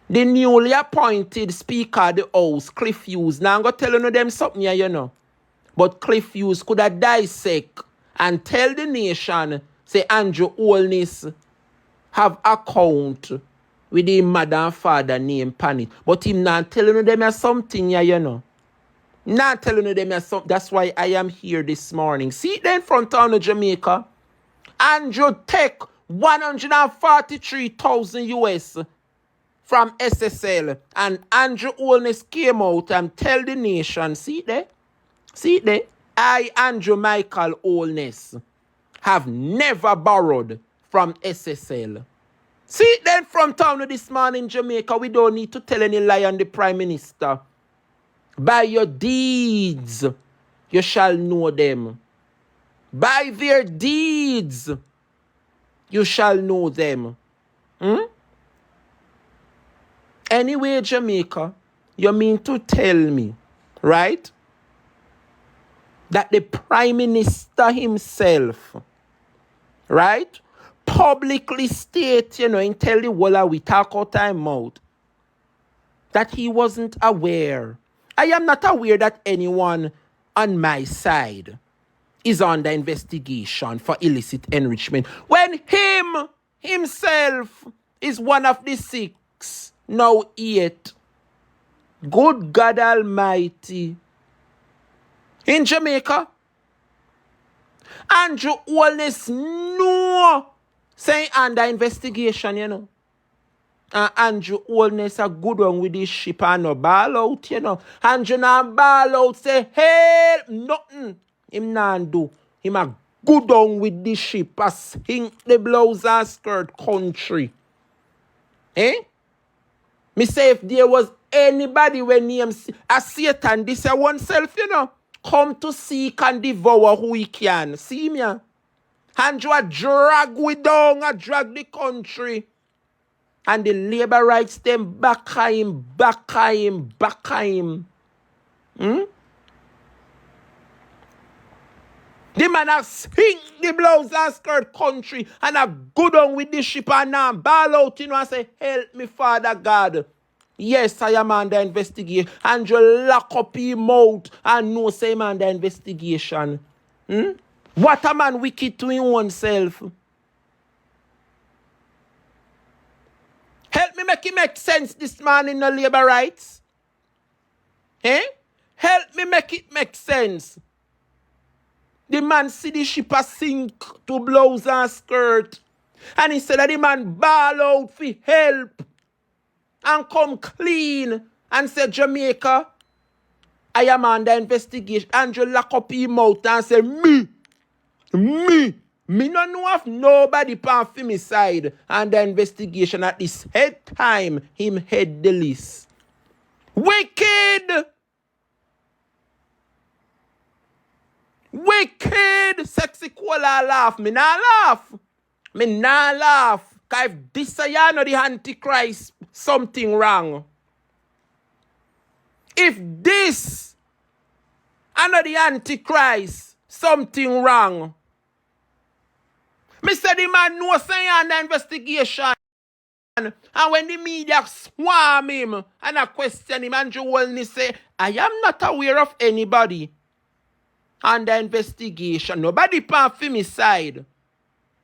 newly appointed Speaker of the House, Cliff Hughes. Now I'm going to tell you them something here, you know. But Cliff Hughes could have dissect and tell the nation, say Andrew Holness have account with the mother and father name pan it. But him not telling them something here, you know. Not telling them something. That's why I am here this morning. See it in front of Jamaica. Andrew take 143,000 US from SSL. And Andrew Holness came out and tell the nation, see it there? See it there? I, Andrew Michael Holness, have never borrowed from SSL. See it then from town this morning, Jamaica. We don't need to tell any lie on the Prime Minister. By your deeds, you shall know them. By their deeds, you shall know them. Anyway, Jamaica, you mean to tell me, right, that the Prime Minister himself, right, publicly state, you know, and tell the world we talk out time out, that he wasn't aware. I am not aware that anyone on my side is under investigation for illicit enrichment. When himself is one of the 6, now 8. Good God Almighty. In Jamaica, Andrew Holness no say under investigation, you know. And Andrew Holness a good one with this ship and no ball out, you know. Andrew na ball out say, hey, nothing. Him not do. Him a good one with this ship a sink the blouse and skirt country. Eh? Me say if there was anybody when name a Satan, this a oneself, you know, come to seek and devour who he can. See me? Andrew a drag we down, a drag the country. And the labor rights them back him. The man a sing the blouse and skirt country and a good on with the ship and now ball out, you know, and say, help me, Father God. Yes, I am under investigation. And you lock up his mouth and no say him under investigation. What a man wicked to him oneself. Help me make it make sense this man in the labor rights. Eh? Help me make it make sense. The man see the ship a sink to blouse and skirt. And he said that the man ball out for help. And come clean and say, Jamaica, I am under investigation. Andrew lock up his mouth and say, me no know of nobody pan for me side. And the investigation at this head time, him head the list. Wicked! Wicked! Sexy cola laugh. Me nah laugh. Cause if this a you know the Antichrist, something wrong. If this I know the Antichrist, something wrong. Me say the man no say on the investigation. And when the media swarm him and I question him, Andrew Wolney say, I am not aware of anybody on the investigation. Nobody pan for me side.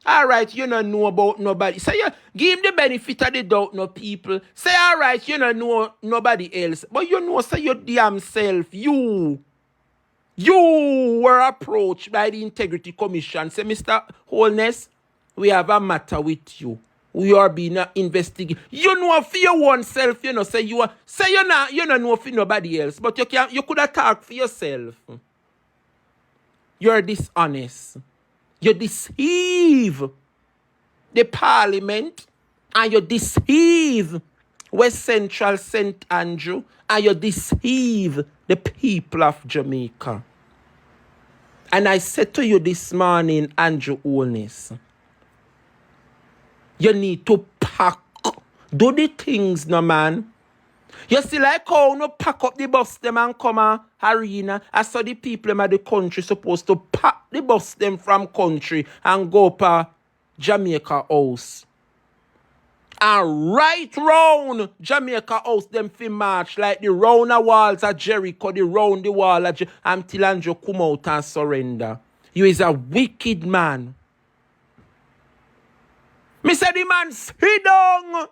Alright, you don't know about nobody. Say you give him the benefit of the doubt, no people. Say alright, you don't know nobody else. But you know, say your damn self, you were approached by the Integrity Commission. Say, Mr. Holness, we have a matter with you. We are being investigated. You know for your own self, you know, say you don't know for nobody else, but you could attack for yourself. You're dishonest. You deceive the parliament and you deceive West Central St. Andrew and you deceive the people of Jamaica. And I said to you this morning, Andrew Holness, you need to pack. Do the things, no man. You see like how no pack up the bus them and come a arena. I saw the people in the country supposed to pack the bus them from country and go up Jamaica House. And right round Jamaica House them fi march like the round the walls of Jericho, the round the wall of until Andrew come out and surrender. You is a wicked man. Me say the man sit down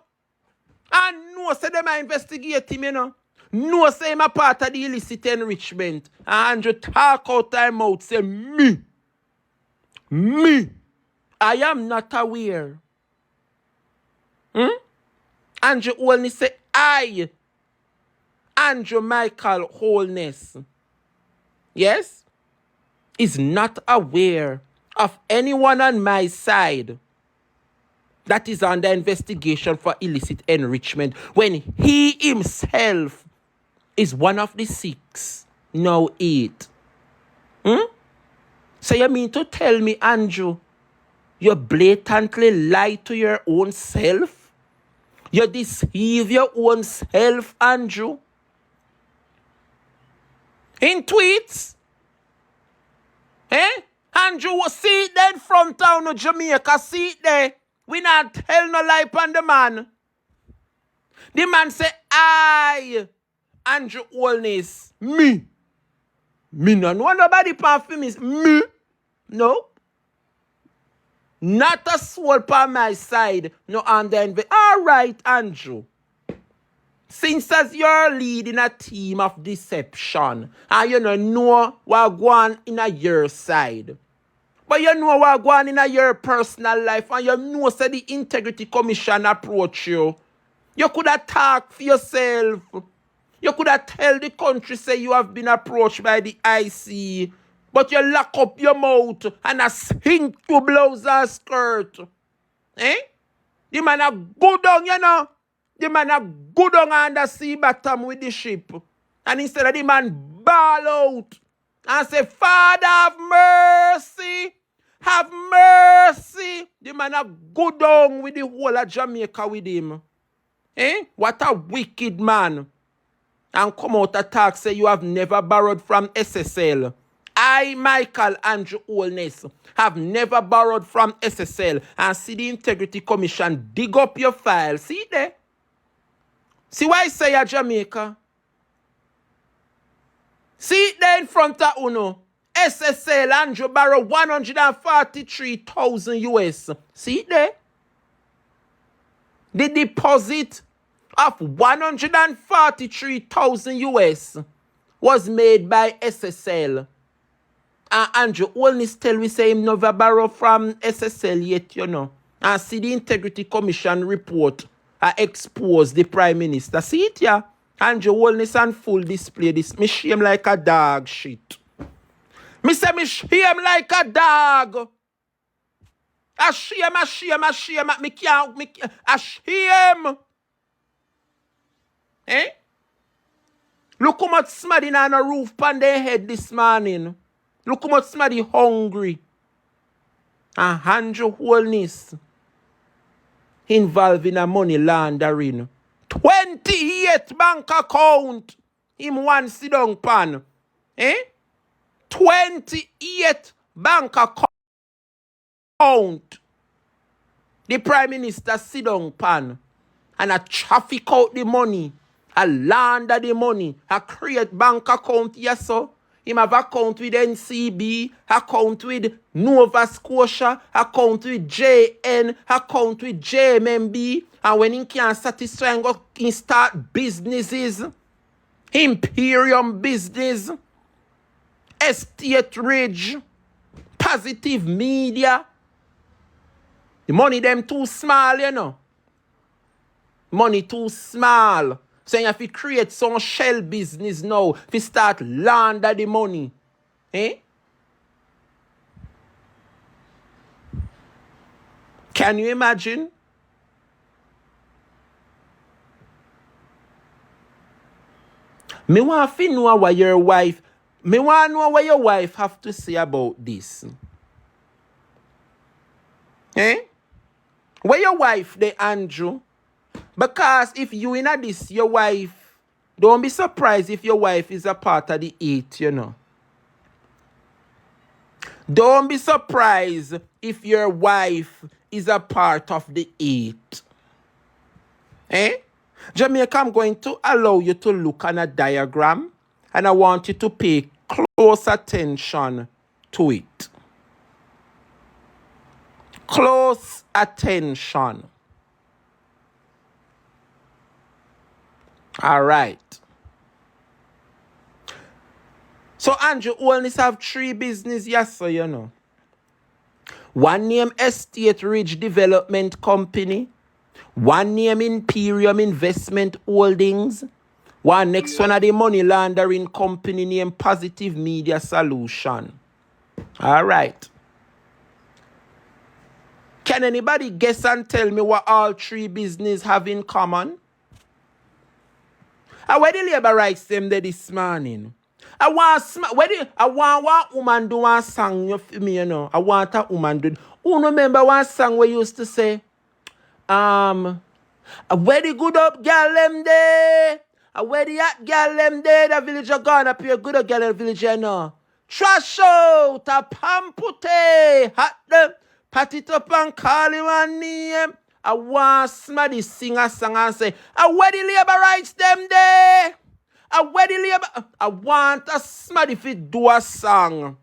and no say them a investigate him, you know. No say him a part of the illicit enrichment. And Andrew talk out time out say me, I am not aware. Andrew Holness say I, Andrew Michael Holness, yes, is not aware of anyone on my side that is under investigation for illicit enrichment when he himself is one of the 6, now 8. So you mean to tell me, Andrew, you blatantly lie to your own self? You deceive your own self, Andrew? In tweets? Andrew, see it there in front town of Jamaica, see it there. We not tell no lie upon the man. The man say, I, Andrew Holness, me no know nobody pan for me. Me? No. Not a soul on my side. No, on the all right, Andrew. Since as you're leading a team of deception, and you know what going in a your side. But you know what going in your personal life, and you know say the Integrity Commission approach you. You could have talked for yourself. You could have tell the country say you have been approached by the IC. But you lock up your mouth and a sink your blouse and skirt. The man a go down, you know. The man a go down on the sea bottom with the ship. And instead of the man bawl out and say, Father, have mercy. Have mercy. The man a go down with the whole of Jamaica with him. What a wicked man. And come out attack say you have never borrowed from SSL. I, Michael Andrew Holness, have never borrowed from SSL. And see the Integrity Commission dig up your file. See there? See why I say a Jamaica? See it there in front of Uno. SSL Andrew borrow 143,000 US. See it there? The deposit of 143,000 US was made by SSL. And Andrew Holness tell we say him never borrow from SSL yet, you know. And see the Integrity Commission report expose the Prime Minister. See it, yeah? Andrew Wellness and full display this. Me shame like a dog shit. Me say me shame like a dog. A shame. Me can't. A shame. Eh? Look how much somebody on a roof on their head this morning. Look how much somebody hungry. And Andrew Wellness involved in a money laundering. 28 bank account. Him one sit down pan. 28 bank account. The Prime Minister sit down pan. And a traffic out the money. A launder the money. A create bank account, yes sir. Him have account with NCB, account with Nova Scotia, account with JN, account with JMMB. And when he can't satisfy and go, he start businesses. Imperium business. Estate Ridge. Positive media. The money them too small, you know. Money too small. So you have to create some shell business now. If you start launder the money. Can you imagine? Me want to know what your wife. Me want to know what your wife have to say about this. Where your wife, the Andrew? Because if you in this, your wife, don't be surprised if your wife is a part of the 8, you know. Don't be surprised if your wife is a part of the 8. Jamaica, I'm going to allow you to look on a diagram and I want you to pay close attention to it. Close attention. All right. So Andrew Wellness have 3 business, yes sir, you know. One name Estate Ridge Development Company. One name Imperium Investment Holdings. One next one of the money laundering company named Positive Media Solution. All right. Can anybody guess and tell me what all 3 business have in common? Where the labor rights them there this morning? I want one woman do one song for me, you know. I want a woman do. Who remember one song we used to say? Where the good up girl them there? Where the hot girl them there? The villager gone up here. Good up girl in the village, you know. Trash out a pampute. Hot them. Pat it up and call him a name. I want somebody sing a song and say, where the labor rights them there? Where the labor? I want a somebody to do a song.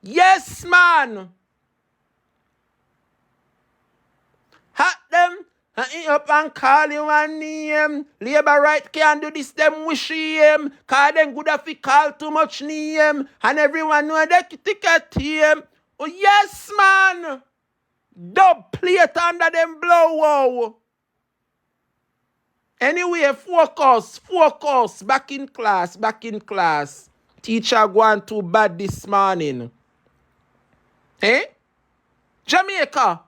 Yes, man. Hot them. Up and call him a name. Labor right can't do this, them wish him. Cause them good if he call too much name. And everyone know they ticket him. Oh, yes, man. Dub plate under them blow. Anyway, focus. Back in class. Teacher going too bad this morning. Jamaica,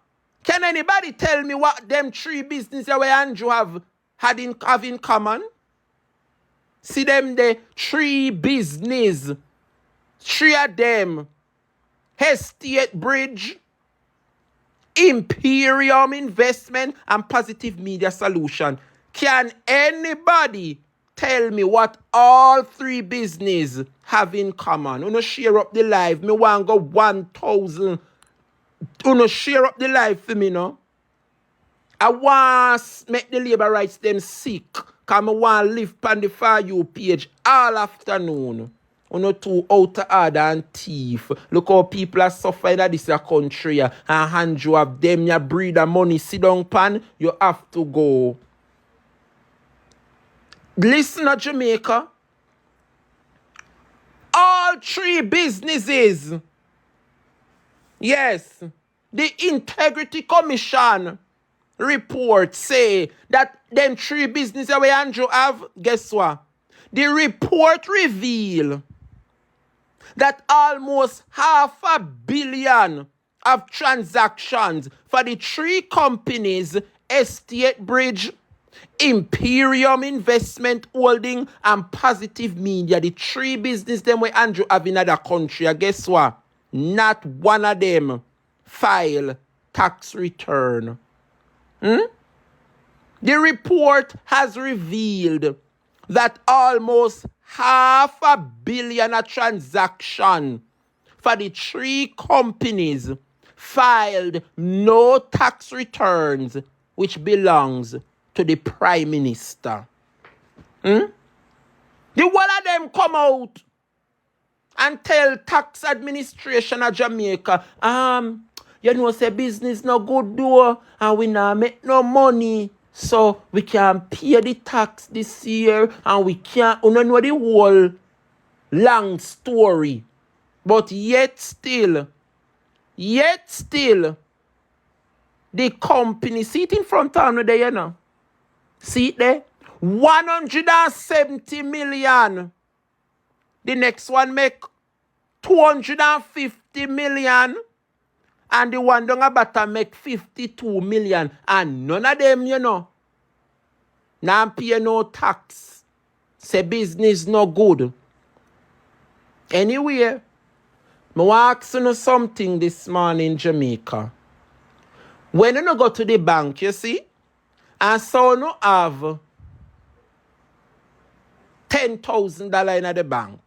can anybody tell me what them 3 businesses where Andrew have in common? See them the 3 business. 3 of them. Estate Bridge, Imperium Investment, and Positive Media Solution. Can anybody tell me what all 3 business have in common? You know, share up the live. Me want go 1,000. You know, share up the live for me, no? I want make the labor rights them sick. Because I want to live on the For You page all afternoon. You know, too out of order and thief. Look how people are suffering in this country. And hand you have them, your breed and money, sit down pan, you have to go. Listen to Jamaica. All 3 businesses. Yes. The Integrity Commission report say that them 3 business that we Andrew have, guess what? The report reveal that almost $500 million of transactions for the 3 companies, Estate Bridge, Imperium Investment Holding, and Positive Media, the 3 business them we Andrew have in other country. And guess what? Not one of them file tax return. The report has revealed that almost $500 million of transaction for the 3 companies filed no tax returns, which belongs to the Prime Minister. The one of them come out and tell tax administration of Jamaica, you know, say business no good though, and we not make no money, so we can pay the tax this year, and we can't, you know the whole long story. But yet still, the company, see it in front of me there, you know. See it there? 170 million. The next one make 250 million. And the one down about make 52 million. And none of them, you know, now pay no tax. Say business no good. Anyway, I want to ask you something this morning in Jamaica. When you go to the bank, you see, and so you have $10,000 in the bank.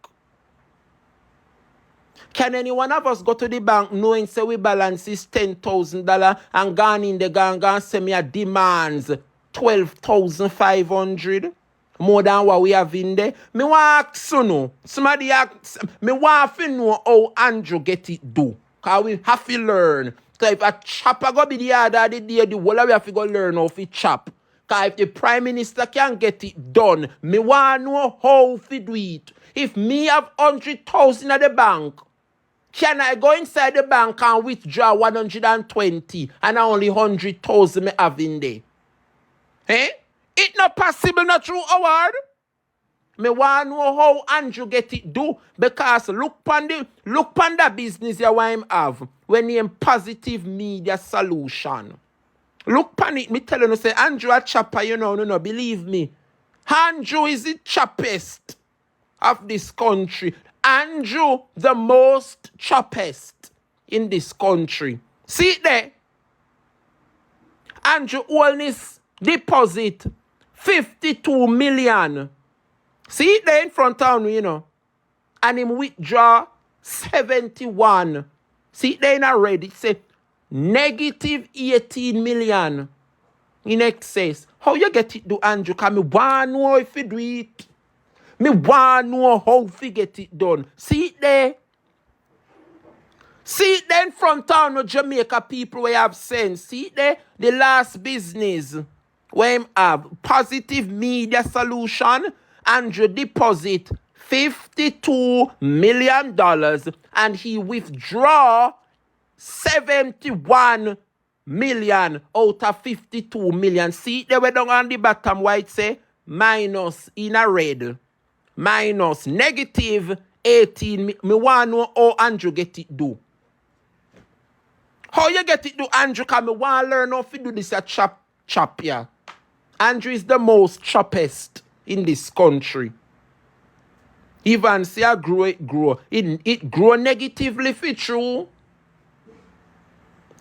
Can any one of us go to the bank knowing say we balance is $10,000 and gone in the gang and say me a demands 12,500 more than what we have in there? Me want ask you know. Somebody ask me want to know how Andrew get it do. Cause we have to learn. Cause if a chopper go be the other the day, the whole we have to go learn how to chop. Cause if the Prime Minister can get it done, me want to know how to do it. If me have 100,000 at the bank, can I go inside the bank and withdraw 120 and only 100,000 me have in there? Eh? It not possible, not true, Howard. Me want to know how Andrew get it do, because look on the business you want him have when he Positive Media Solution. Look on it, me tell you, say Andrew a chopper, you know, no, believe me. Andrew is the choppest of this country. Andrew, the most choppest in this country. See it there? Andrew Holness deposit 52 million. See it there in front of me, you know. And him withdraw 71. See it there in a red. It say negative 18 million in excess. How you get it do, Andrew? Because me want to know if you do it. Me want to know how to get it done. See it there? See it there in front of no Jamaica people where have sense. See it there? The last business where him have Positive Media Solution, Andrew deposit $52 million and he withdraw 71 million out of 52 million. See it there where down on the bottom where it say minus in a red. Minus negative 18. Me want to know how Andrew get it do. How you get it do, Andrew? Because me want to learn how to do this a chop yeah. Andrew is the most choppest in this country. Even say I grow, it grow. It grow negatively for true.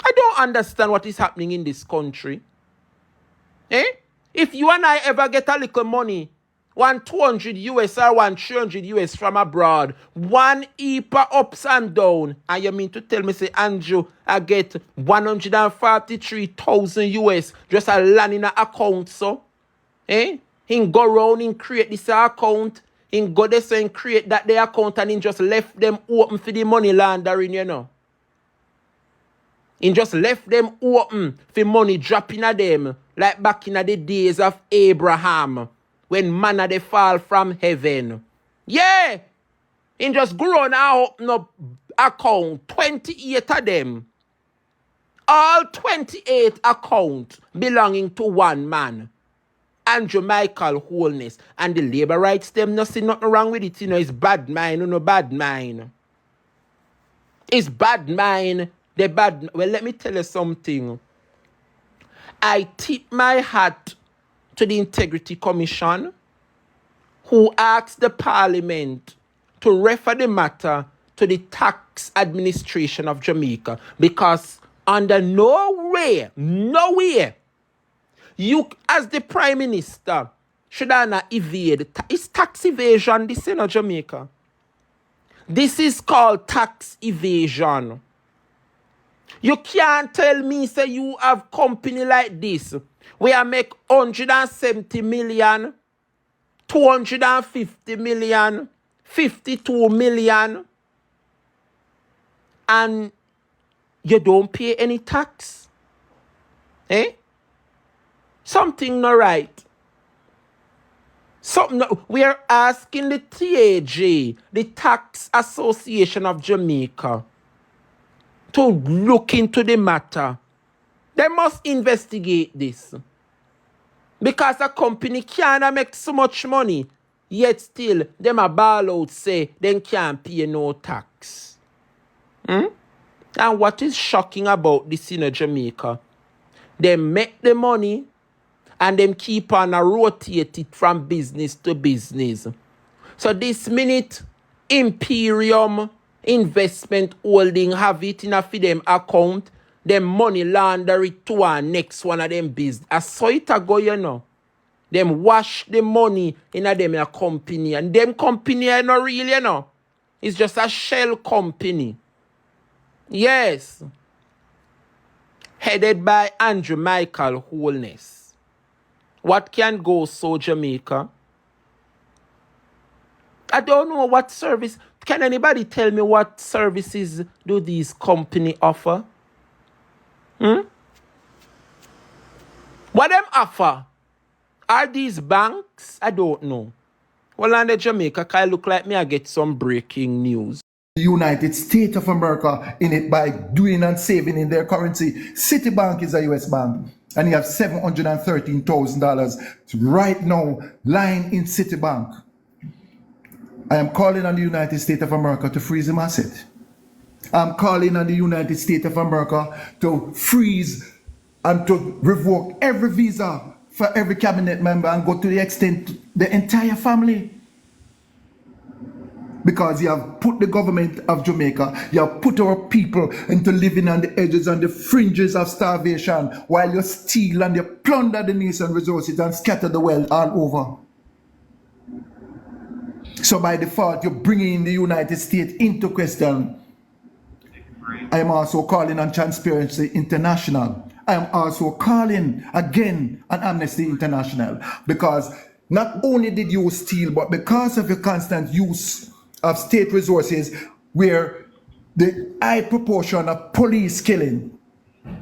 I don't understand what is happening in this country. Eh? If you and I ever get a little money, 1,200 US or 1,300 US from abroad, one heap of ups and down, and you mean to tell me, say, Andrew, I get 143,000 US just a land in an account, so? Eh? He go round and create this account, he go there and create that the account, and he just left them open for the money laundering, you know? He just left them open for money dropping at them, like back in the days of Abraham, when manna they fall from heaven. Yeah! He just grown and open up account, 28 of them. all 28 accounts belonging to one man, Andrew Michael Holness, and the labor rights them no see nothing wrong with it, it's bad mind, bad mind. It's bad mind, well, let me tell you something. I tip my hat to the Integrity Commission, who asked the Parliament to refer the matter to the Tax Administration of Jamaica, because under no way, you as the Prime Minister should not evade. It's tax evasion, this in Jamaica. This is called tax evasion. You can't tell me, say you have company like this, where I make 170 million, 250 million, 52 million, and you don't pay any tax. Eh? Something not right. We are asking the TAJ, the Tax Association of Jamaica, to look into the matter. They must investigate this. Because a company can't make so much money, yet still, them a ball out say they can't pay no tax. And what is shocking about this in Jamaica, they make the money and them keep on rotate it from business to business. So this minute, Imperium Investment Holding have it in a for them account, them money launder it to our next one of them business. I saw it a go, Them wash the money in a them a company, and them company are not real, It's just a shell company. Yes. Headed by Andrew Michael Holness. What can go so, Jamaica? I don't know what service. Can anybody tell me what services do these company offer? What them offer? Are these banks? I don't know. Well, on the Jamaica, can I look like me I get some breaking news? The United States of America in it by doing and saving in their currency. Citibank is a US bank, and you have $713,000 right now lying in Citibank. I am calling on the United States of America to freeze him asset. I'm calling on the United States of America to freeze and to revoke every visa for every cabinet member and go to the extent the entire family. Because you have put the government of Jamaica, you have put our people into living on the edges and the fringes of starvation while you steal and you plunder the nation resources and scatter the wealth all over. So by default, you're bringing the United States into question. I am also calling on Transparency International. I am also calling again on Amnesty International, because not only did you steal, but because of your constant use of state resources, where the high proportion of police killing,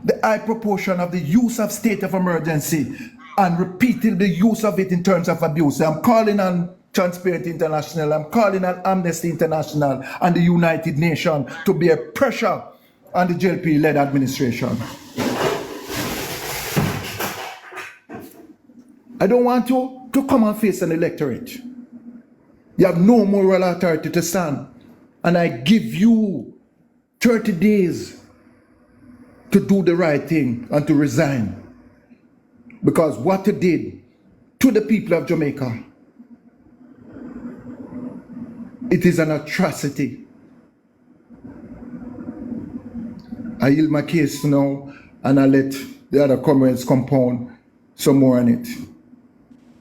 the high proportion of the use of state of emergency, and repeating the use of it in terms of abuse. I'm calling on Transparency International, I'm calling on Amnesty International and the United Nations to bear pressure on the JLP-led administration. I don't want you to come and face an electorate. You have no moral authority to stand. And I give you 30 days to do the right thing and to resign. Because what you did to the people of Jamaica, it is an atrocity. I yield my case now and I let the other comrades compound some more on it.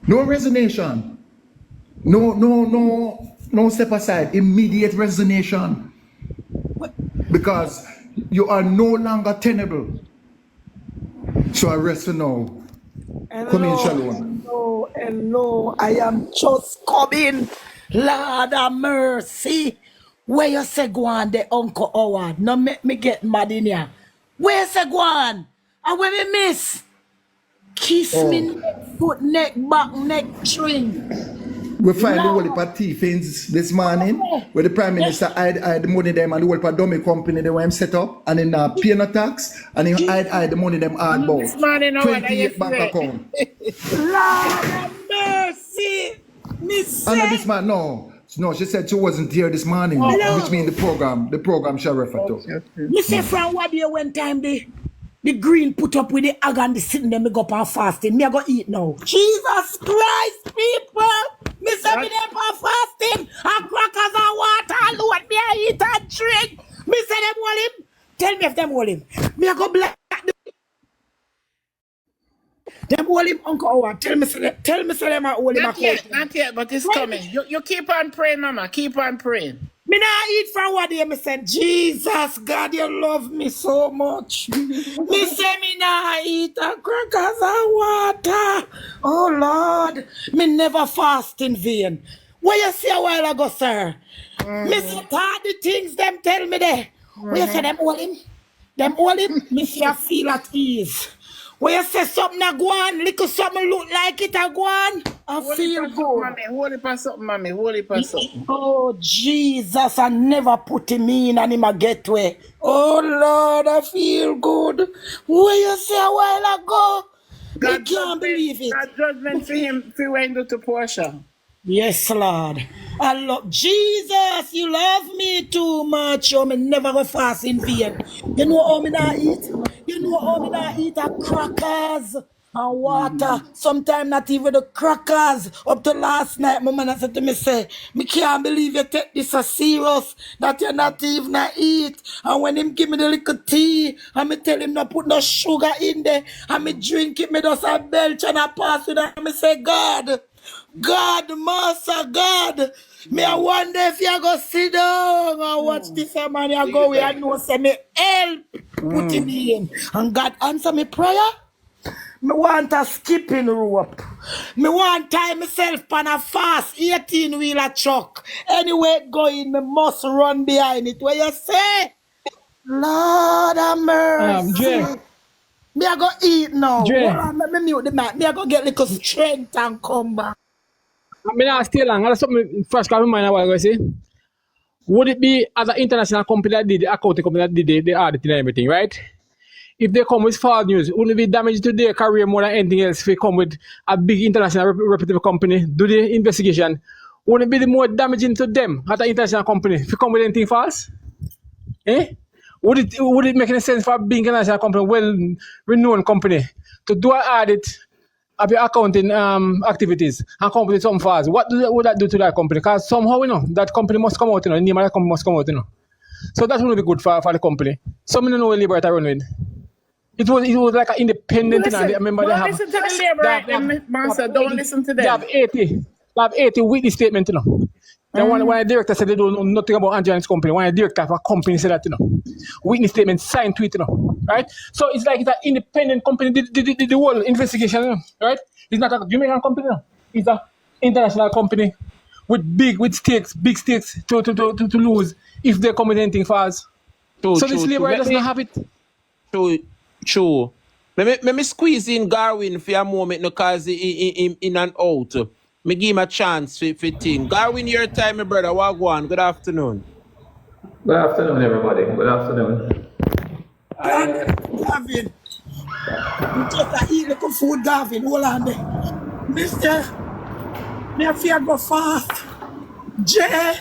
No resignation. No step aside. Immediate resignation. Because you are no longer tenable. So I rest for now. Come in, Shalom. Hello. I am just coming. Lord of mercy. Where you say go on the Uncle Howard? No make me get mad in here. Where you say go on? And where me miss? Kiss me neck, foot, neck, back, neck, string. We find the whole heap of thiefings this morning, where the Prime Minister hide the money them and the whole heap of dummy company they were set up, and then pay no tax, and he hide the money them hard This morning, about 28 bank account. Lord have mercy. Miss And this man, no, she said she wasn't here this morning, which means the program shall refer to. Me say from what day when time the green put up with the egg and the sitting there, me go up and fasting. Me I go eat now. Jesus Christ, people! Me say me there for fasting. And crackers and water, Lord, me I eat and drink. Me say them hold him. Tell me if them hold him. Me I go black them hold him, Uncle Howard. Tell me say them I hold him. Not yet, but it's coming. You keep on praying, Mama. Keep on praying. Me nah eat from what day. Me say, Jesus, God, you love me so much. Me say me nah eat a crackers and water. Oh Lord, me never fast in vain. What you say a while ago, sir? Me say all the things them tell me there. What you say them hold him? Them hold him? Me say I feel at ease. When you say something a go on, little something look like it a go on, I feel good. Hold it for something, Mommy. Hold it for something. Oh, Jesus, I never put him in and him a get way. Oh, Lord, I feel good. What you say a while ago, I can't believe it. God judgment for him, for when do to Portia. Yes, Lord. I love Jesus. You love me too much. Oh, me never go fast in vain. You know how me not eat? You know how me not eat a crackers and water. Sometimes not even the crackers. Up to last night, my man said to me, say, me can't believe you take this so serious that you're not even not eat. And when him give me the little tea, and me tell him not put no sugar in there, and me drink it, me just a belch and I pass it, and me say, God, Master God, me I wonder if you go sit down and watch this man you go where I know say me help put him in. And God answer me prayer. Me want a skipping rope. Me want tie myself on a fast 18-wheeler truck. Anyway going, me must run behind it. What you say? Lord have mercy. Me I go eat now. Me mute the mic. Me I go get little strength and come back. I mean, I stay long. That's something first come in mind. I was say, would it be as an international company that did the accounting company that did the auditing and everything, right? If they come with false news, wouldn't it be damage to their career more than anything else? If they come with a big international reputable company, do the investigation, wouldn't it be more damaging to them as an international company if you come with anything false? Would it make any sense for a big international company, well-renowned company, to do an audit of your accounting activities and come with some false? What would that do to that company? Because somehow, that company must come out, the name of that company must come out, So that would be good for the company. Some don't know what Labour are running. It was like an independent thing. I remember they have. Listen to the Labour, Master. Don't listen to them. They have 80 witness statements, Then when a director said they don't know nothing about Angela's company, when a director of a company said that, witness statement signed to it, right? So it's like that independent company did the whole investigation, right? It's not a Jamaican company, it's an international company with big stakes to lose if they come with anything fast. This Labour doesn't have it. True. Let me squeeze in Garwin for a moment because in and out. Me give him a chance for thing. Garwin, your time, my brother. Wagwan. Good afternoon. Good afternoon, everybody. Good afternoon. Gavin. You just eat little food, Gavin. Hold on there. Mister, me I fear go fast. Jay,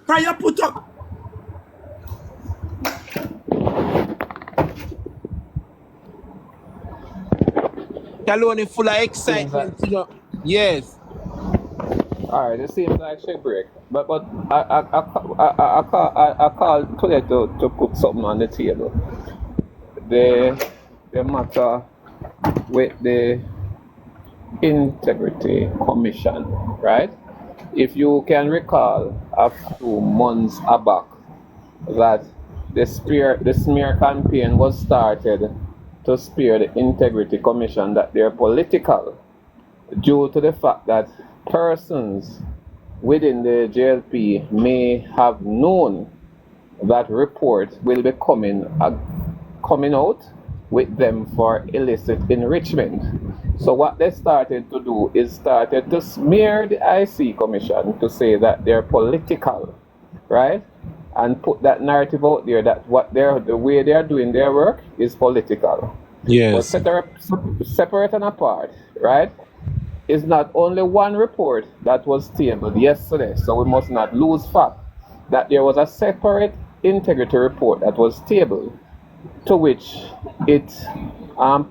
can you put up? Kaloni full of excitement, Yes. All right, it seems like shake break, but I called today to put something on the table. The matter with the Integrity Commission, right? If you can recall, a few months back, that the smear campaign was started to spear the Integrity Commission, that they're political, due to the fact that persons within the JLP may have known that report will be coming out with them for illicit enrichment. So what they started to do is started to smear the IC Commission to say that they're political, right? And put that narrative out there that the way they're doing their work is political. But Yes. separate and apart, right? Is not only one report that was tabled yesterday, so we must not lose fact that there was a separate integrity report that was tabled, to which it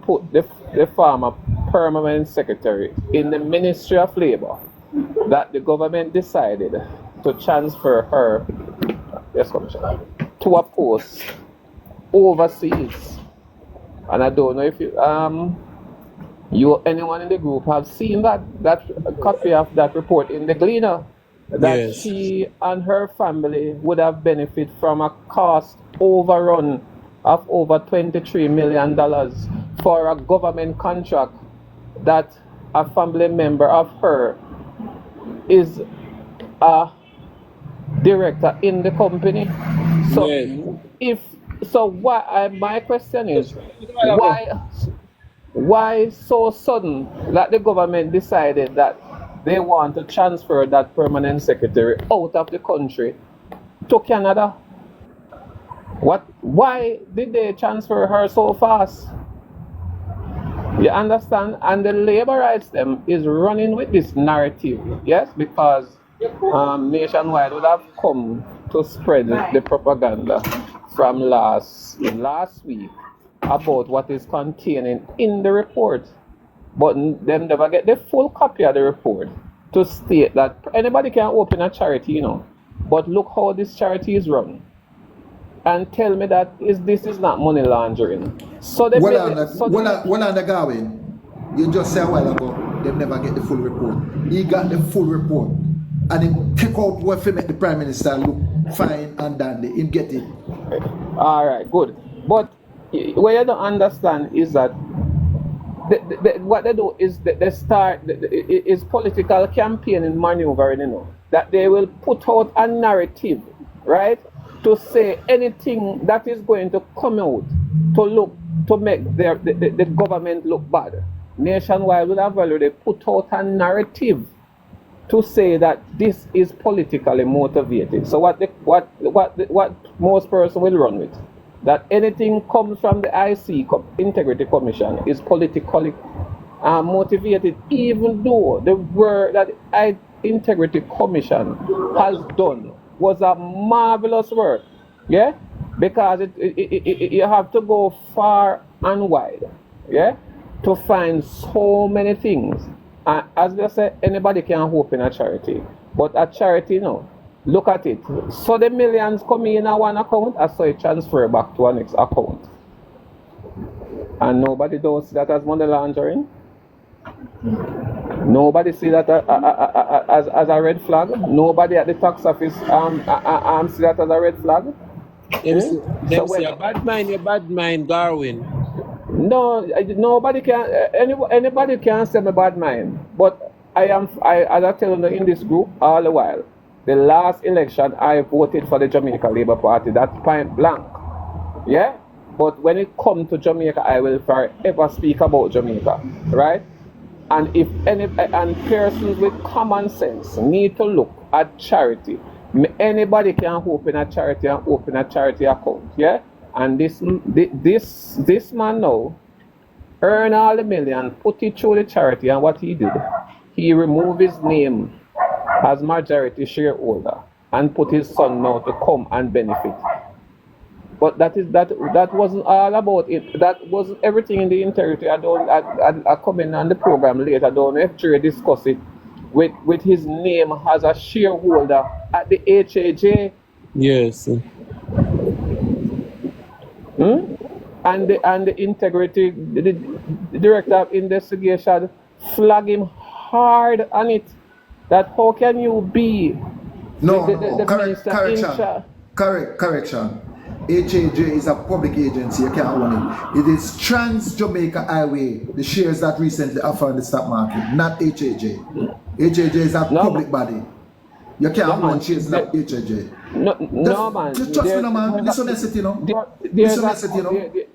put the former permanent secretary in the Ministry of Labor, that the government decided to transfer her, yes, Commissioner, to a post overseas. And I don't know if you anyone in the group have seen that copy of that report in the Gleaner, that Yes. she and her family would have benefited from a cost overrun of over $23 million for a government contract that a family member of her is a director in the company. So Yes. my question is, why so sudden that the government decided that they want to transfer that permanent secretary out of the country to Canada? Why did they transfer her so fast? You understand? And the labor rights them is running with this narrative, yes, because Nationwide would have come to spread the propaganda from last week about what is contained in the report, but them never get the full copy of the report to state that anybody can open a charity, you know, but look how this charity is run, and tell me that this is not money laundering. So they Garwin, you just said a while ago they never get the full report. He got the full report, and he take out what he make the Prime Minister look fine and dandy. He get it. All right, good. But what you don't understand is that what they do is they start is political campaigning maneuvering, you know, that they will put out a narrative, right, to say anything that is going to come out to make the government look bad. Nationwide will have already put out a narrative to say that this is politically motivated. So what most person will run with, that anything comes from the IC Integrity Commission is politically motivated, even though the work that the Integrity Commission has done was a marvelous work, yeah, because you have to go far and wide, yeah, to find so many things. As they say, anybody can open a charity, but a charity, no. Look at it. So the millions come in one account, I saw it transfer back to our next account. And nobody does that as money laundering. Nobody see that as a red flag. Nobody at the tax office see that as a red flag. Them say a bad mind, Garwin. No, nobody can. Anybody can say my bad mind. But as I tell you in this group all the while, the last election I voted for the Jamaica Labour Party. That's point blank. Yeah. But when it comes to Jamaica, I will forever speak about Jamaica, right? And if persons with common sense need to look at charity, anybody can open a charity and open a charity account, yeah. And this man now earn all the million, put it through the charity, and what he did, he removed his name as majority shareholder and put his son now to come and benefit. But that wasn't all about it. That wasn't everything in the integrity. I come in on the program later. I don't know if Trey discuss it with his name as a shareholder at the HAJ. Yes. And the integrity, the director of investigation flag him hard on it. That how can you be correction. HAJ is a public agency, you can't own it. It is Trans Jamaica Highway, the shares that recently offered in the stock market, not HAJ. HAJ is a public body. You can't own shares in HAJ. No, man. Just trust me, man. Listen to it, you know. Listen to it,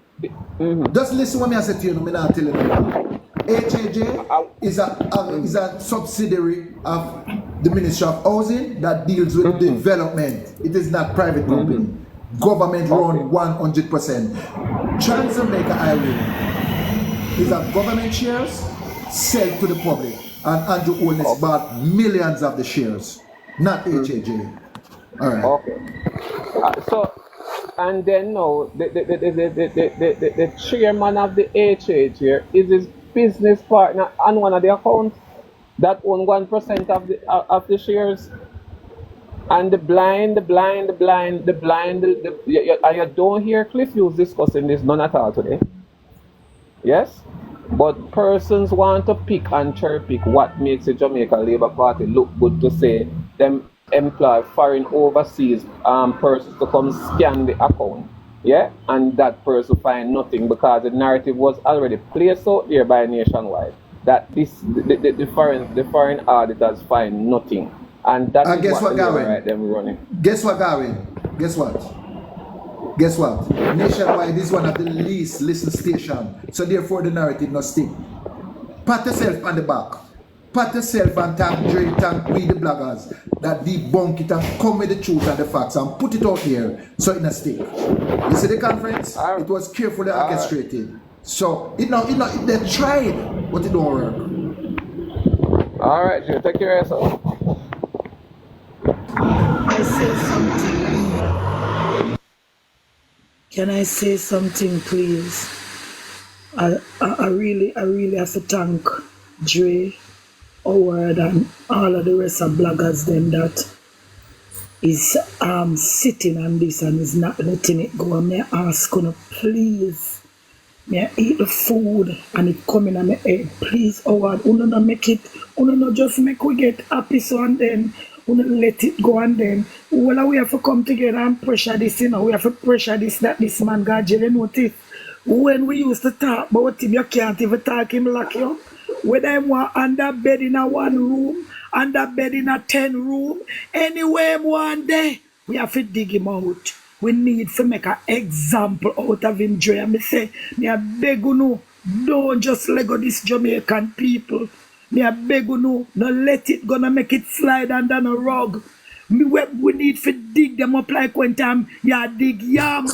you know. Just listen what I say to you, I'm not telling you. HAJ is a subsidiary of the Ministry of Housing that deals with development. It is not private company. Government run 100%. Jamaica Highway is a government shares sell to the public, and Andrew Holness bought millions of the shares, not HAJ. All right. Okay. So, and then now the chairman of the HAJ is his business partner on one of the accounts that own 1% of the shares. And and you don't hear Cliff Hughes discussing this none at all today. Yes? But persons want to pick and cherry pick what makes the Jamaica Labour Party look good to say them employ foreign overseas persons to come scan the account. Yeah? And that person find nothing because the narrative was already placed out there by Nationwide that the foreign auditors find nothing. And that is guess what, Gavin? Right, them running. Guess what, Gavin? Guess what? Guess what? Nationwide is one of the least listened stations, so therefore the narrative not stick. Pat yourself on the back. Pat yourself and thank Dre, thank we the bloggers that debunk it and come with the truth and the facts and put it out here so it not stick. You see the conference? It was carefully orchestrated. So they tried, but it don't work. All right, Jay, take care of yourself. Can I say something, please? I really have to thank Dre, Howard, and all of the rest of bloggers them that is sitting on this and is not letting it go. May I ask you, please, may I eat the food and it coming on my head. Please, Howard, not make it, not just make we get happy so and then let it go and then well we have to come together and pressure this, we have to pressure this that this man got jail. Notice when we used to talk about him, you can't even talk him lock you up. Whether him want under bed in a 1 room, under bed in a 10 room, anywhere one day, we have to dig him out. We need to make an example out of him, Dre. And me say, me a beg you no, don't just let go this Jamaican people. Me a beg you no let it gonna make it slide under the rug. We need to dig them up like when time you dig yam.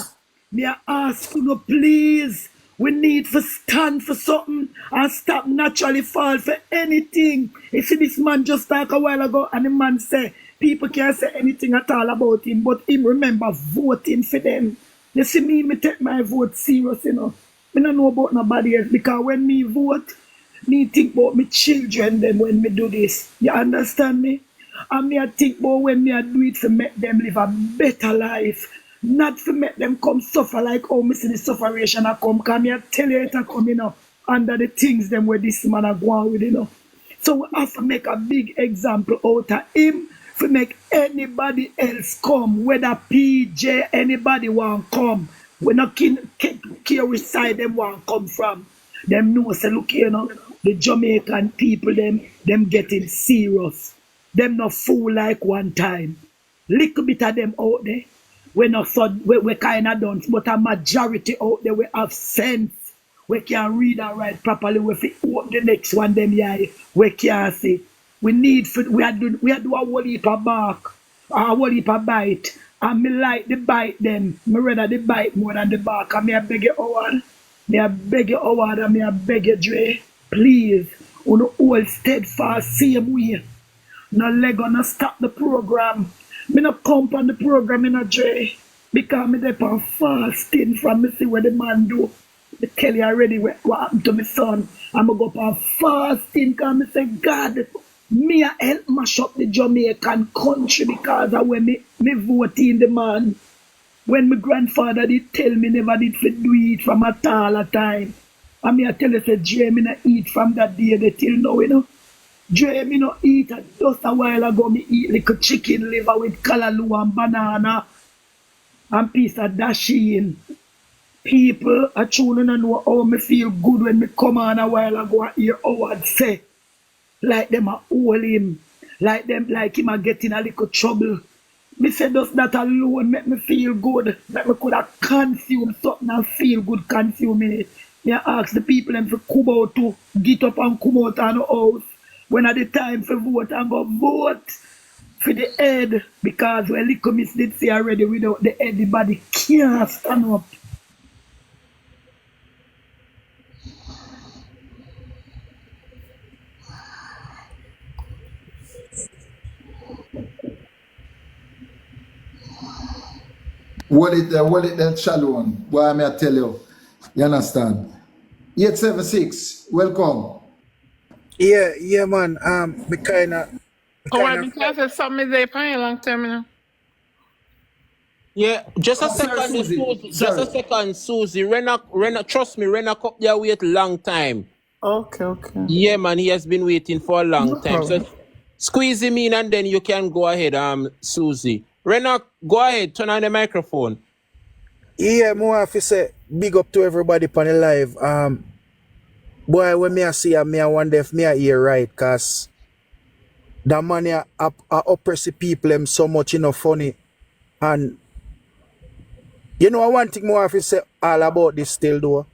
Me a ask you no please. We need to stand for something and stop naturally fall for anything. You see this man just talk a while ago and the man say people can't say anything at all about him, but him remember voting for them. You see me take my vote serious, I don't know about nobody else because when me vote, me think about my children then when me do this. You understand me? And me I think about when me I do it to make them live a better life. Not to make them come suffer like how me see the sufferation I come. Because me I tell you it a come, under the things them where this man are going with, So we have to make a big example out of him to make anybody else come. Whether PJ, anybody want come. We not care which side them want come from. Them know say look the Jamaican people them getting serious. Them not fool like one time. Little bit of them out there. We kind of done, but a majority out there we have sense. We can read and write properly. We hope the next one them we can see. We do a whole heap of bark, a whole heap of bite. And me like the bite them. Me rather the bite more than the bark. And me I beg you Howard. Me I beg you Howard and me I beg you Dre. Please, on the old steadfast same way. No leg on stop the program. Me not come on the program in a Dre. Because me dey on fasting from me see what the man do. Me tell you already what happened to my son. I'm going to go on fasting because me say, God, me a help mash up the Jamaican country because of when me vote in the man. When my grandfather did tell me never did to do it from at all a time. And me I tell you say, Dre, me not eat from that day till now, Dre, me no eat. Just a while ago, me eat little chicken liver with callaloo and banana and piece of dasheen. People are tuning and know how me feel good when me come on a while ago and hear Howard say, like them a hold him, like him a get in a little trouble. Me say just that alone make me feel good, that me could have consumed something and feel good consuming it. Me ask the people them for come out to get up and come out on the house when at the time for vote and go vote for the head, because when little miss did say already, without the head the body can't stand up. Hold it then, Shalom. Why may I tell you? You understand? 876, welcome. Yeah, man. Me kinda Oh, well, because it's something they pay a long time now. Yeah, just a Sir second, Susie, Susie. Just sir. a second, Susie. Rena, trust me, Rena up there wait long time. Okay. Yeah, man, he has been waiting for a long No time. So problem. squeeze him in and then you can go ahead, Susie. Rena, go ahead, turn on the microphone. yeah, more have to say big up to everybody on the live. Boy, when me I see me I wonder if me I hear right, cause the money I oppress the people them so much funny. And you know one thing more have to say all about this still though.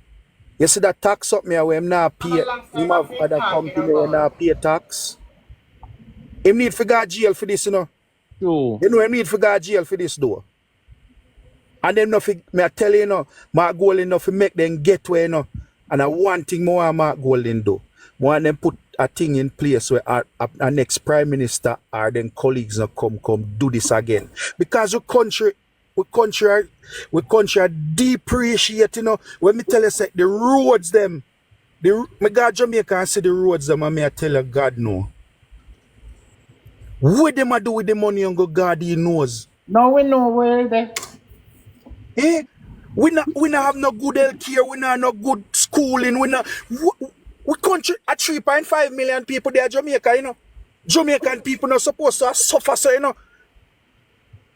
You see that tax up me where him not pay, him have other company where not pay tax. Him need to go jail for this, True. You know him need to go jail for this though. And them nothing, me I tell you, my goal enough to make them get where, And I one thing more my goal in do. Want them put a thing in place where our next prime minister or then colleagues come do this again. Because we country are depreciate, When me tell you say the roads them, me go to Jamaica and see the roads them and me I tell you God no. What them a do with the money and go God he knows. Now we know where they. We not have no good health care, we not have no good schooling, we country at 3.5 million people there Jamaica, Jamaican people not supposed to suffer, so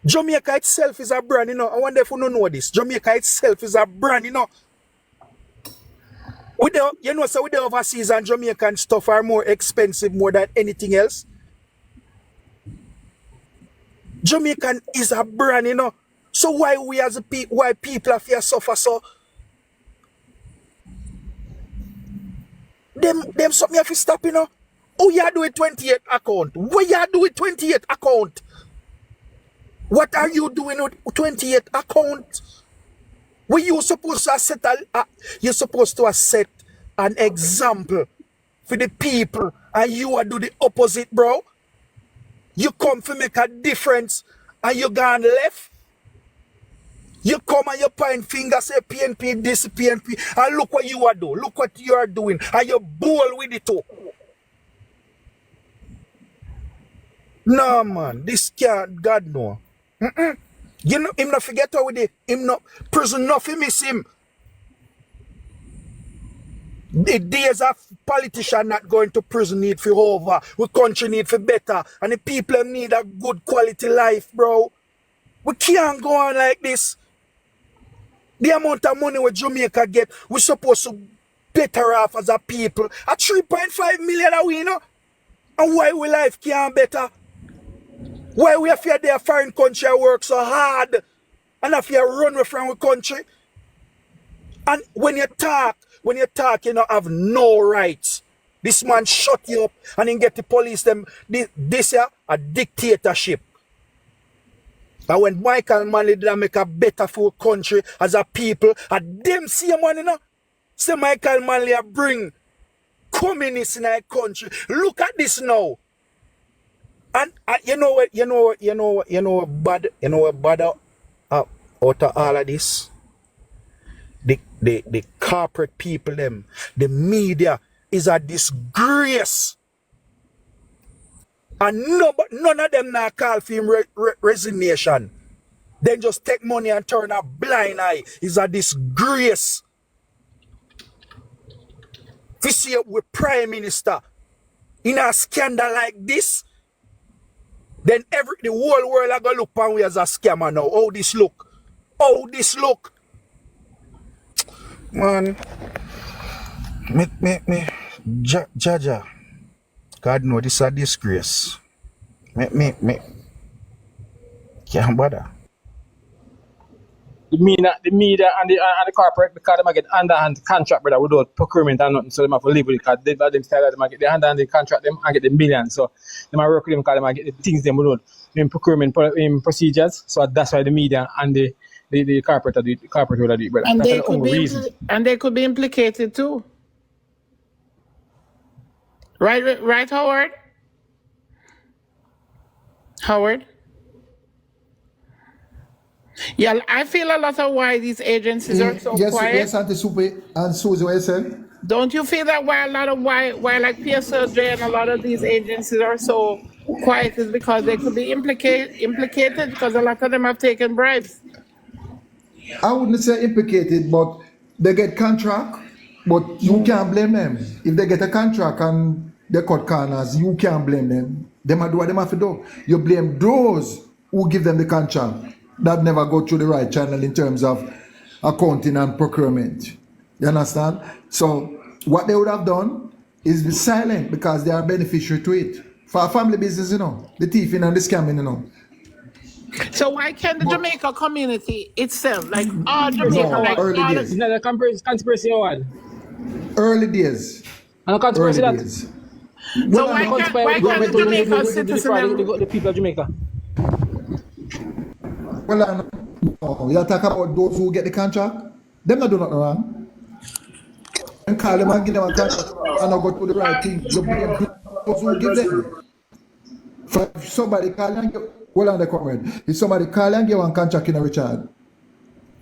Jamaica itself is a brand, I wonder if you don't know this. Jamaica itself is a brand, with the, so with the overseas and Jamaican stuff are more expensive more than anything else. Jamaican is a brand, So why we as a why people have to suffer so? Them something have to stop, Oh, you do it 28 account. What you do it 28 account? What are you doing with 28 account? Were you supposed to set you're supposed to set an example for the people and you are do the opposite, bro? You come to make a difference and you gone left. You come and you point fingers, say PNP this, PNP, and look what you are doing. Look what you are doing. And you bowl with it too. No, man. This can't, God no. You know, him not forget how we did. Him not, prison nothing miss him. The days of politician not going to prison need for over. We country need for better. And the people need a good quality life, bro. We can't go on like this. The amount of money we Jamaica get, we supposed to better off as a people. At 3.5 million a we, And why we life can't better? Why we have to their foreign country work so hard? And have to run away from our country? And when you talk, you don't have no rights. This man shut you up and then get the police them. This here a dictatorship. And when Michael Manley did make a better for country as a people, and them see money, say Michael Manley bring communists in our country. Look at this now. And you know what bad out of all of this? The corporate people them, the media is a disgrace. And none of them now call for him resignation. Then just take money and turn a blind eye. Is a disgrace. If you see with Prime Minister in a scandal like this, then the whole world are gonna look upon we as a scammer now. How this look? How this look? Man, Jaja. God know this is a disgrace. Me can't bother. the media and the corporate, because they might get underhand contract, brother, without procurement and nothing, so they have to live with it, because they them style that they might get the underhand contract them and get the millions, so they might work with them because they might get the things them without procurement procedures, so that's why the media and the corporate will do it, brother. And That's they the could only be reason. and they could be implicated too. Right, Howard? Howard? Yeah, I feel a lot of why these agencies are so quiet. Yes, Auntie Supe and Susie, what you said? Don't you feel that why like PSLJ and a lot of these agencies are so quiet is because they could be implicated because a lot of them have taken bribes? I wouldn't say implicated, but they get contract, but you can't blame them. If they get a contract and they cut corners, you can't blame them. They might do what they have to do. You blame those who give them the contract that never go through the right channel in terms of accounting and procurement. You understand? So what they would have done is be silent because they are beneficiary to it. For a family business, the thieving and the scamming, So why can't the Jamaica community itself, like all Jamaica, early days. It's not a conspiracy award. Early days. And a conspiracy Early that. days. So why can't the Jamaica citizen the people of Jamaica? Well, no, you talk about those who get the contract. Them not do nothing wrong. And call them and give them a contract and not go to the right thing. You blame those who give them. If somebody call and give, well on the comment. If somebody call and give one contract in a Richard,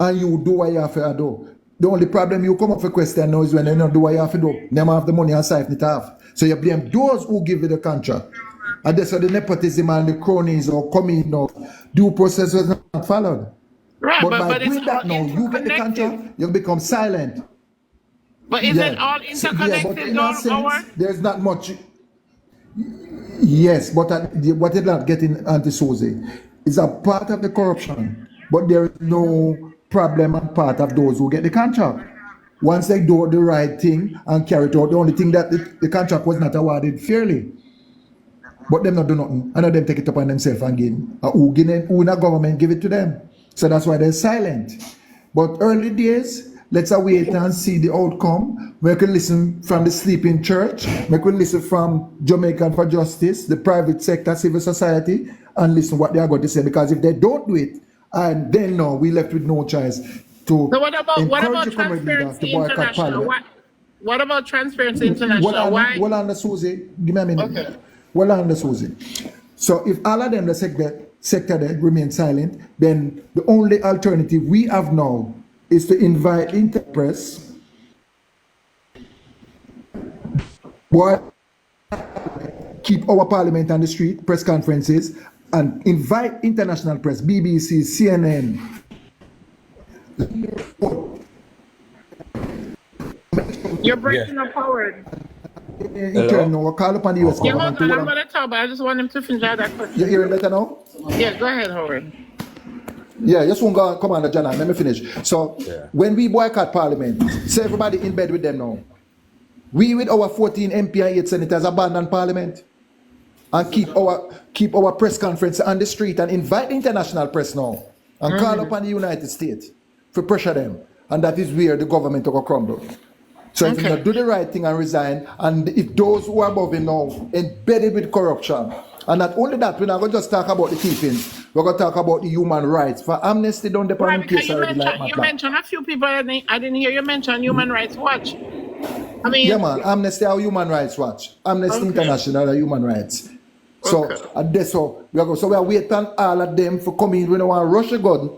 and you do what you have to do, the only problem you come up for question now is when they don't do what you have to do. They have the money and siphon it off. So you blame those who give you the contract. And that's why the nepotism and the cronies or coming of due process was not followed. Right, but but by it's doing that all now, you get the contract, you become silent. But is it all interconnected, but in that sense, Howard? there's not much. Yes, but what they're not getting anti-Susie is a part of the corruption, but there is no problem and part of those who get the contract. Once they do the right thing and carry it out, the only thing that the contract was not awarded fairly. But them not do nothing. And them take it upon themselves and gain. Who in the government give it to them. So that's why they're silent. But early days, let's wait and see the outcome. We can listen from the sleeping church. We can listen from Jamaican for Justice, the private sector, civil society, and listen what they are going to say. Because if they don't do it, and then no, we left with no choice to So what about the comrade leaders Transparency to boycott International? Parliament. What about Transparency International? Why? Well, on the Susie, give me a minute. Okay. Well, on the Susie. So if all of them, the sector there remain silent, then the only alternative we have now is to invite interpress, keep our parliament on the street, press conferences, and invite international press, BBC, CNN. You're breaking up, Howard. Call upon the US Yeah, hold government. on. I'm going to talk, but I just want him to finish out that question. You hearing better now? Yeah, go ahead, Howard. Yeah, just one go, Commander Janan, let me finish. So, when we boycott Parliament, say everybody in bed with them now. We with our 14 MP and 8 senators abandon Parliament and keep our press conference on the street and invite the international press now and call upon the United States for pressure them. And that is where the government will crumble. So if you not do the right thing and resign, and if those who are above him now embedded with corruption, and not only that, we're not going to just talk about the teachings, we're going to talk about the human rights. For Amnesty, don't depend on case already like you mentioned a few people, I didn't hear you mention Human Rights Watch. I mean, yeah, man, Amnesty or Human Rights Watch. Amnesty International or Human Rights. So, we are waiting all of them for coming. We don't want to rush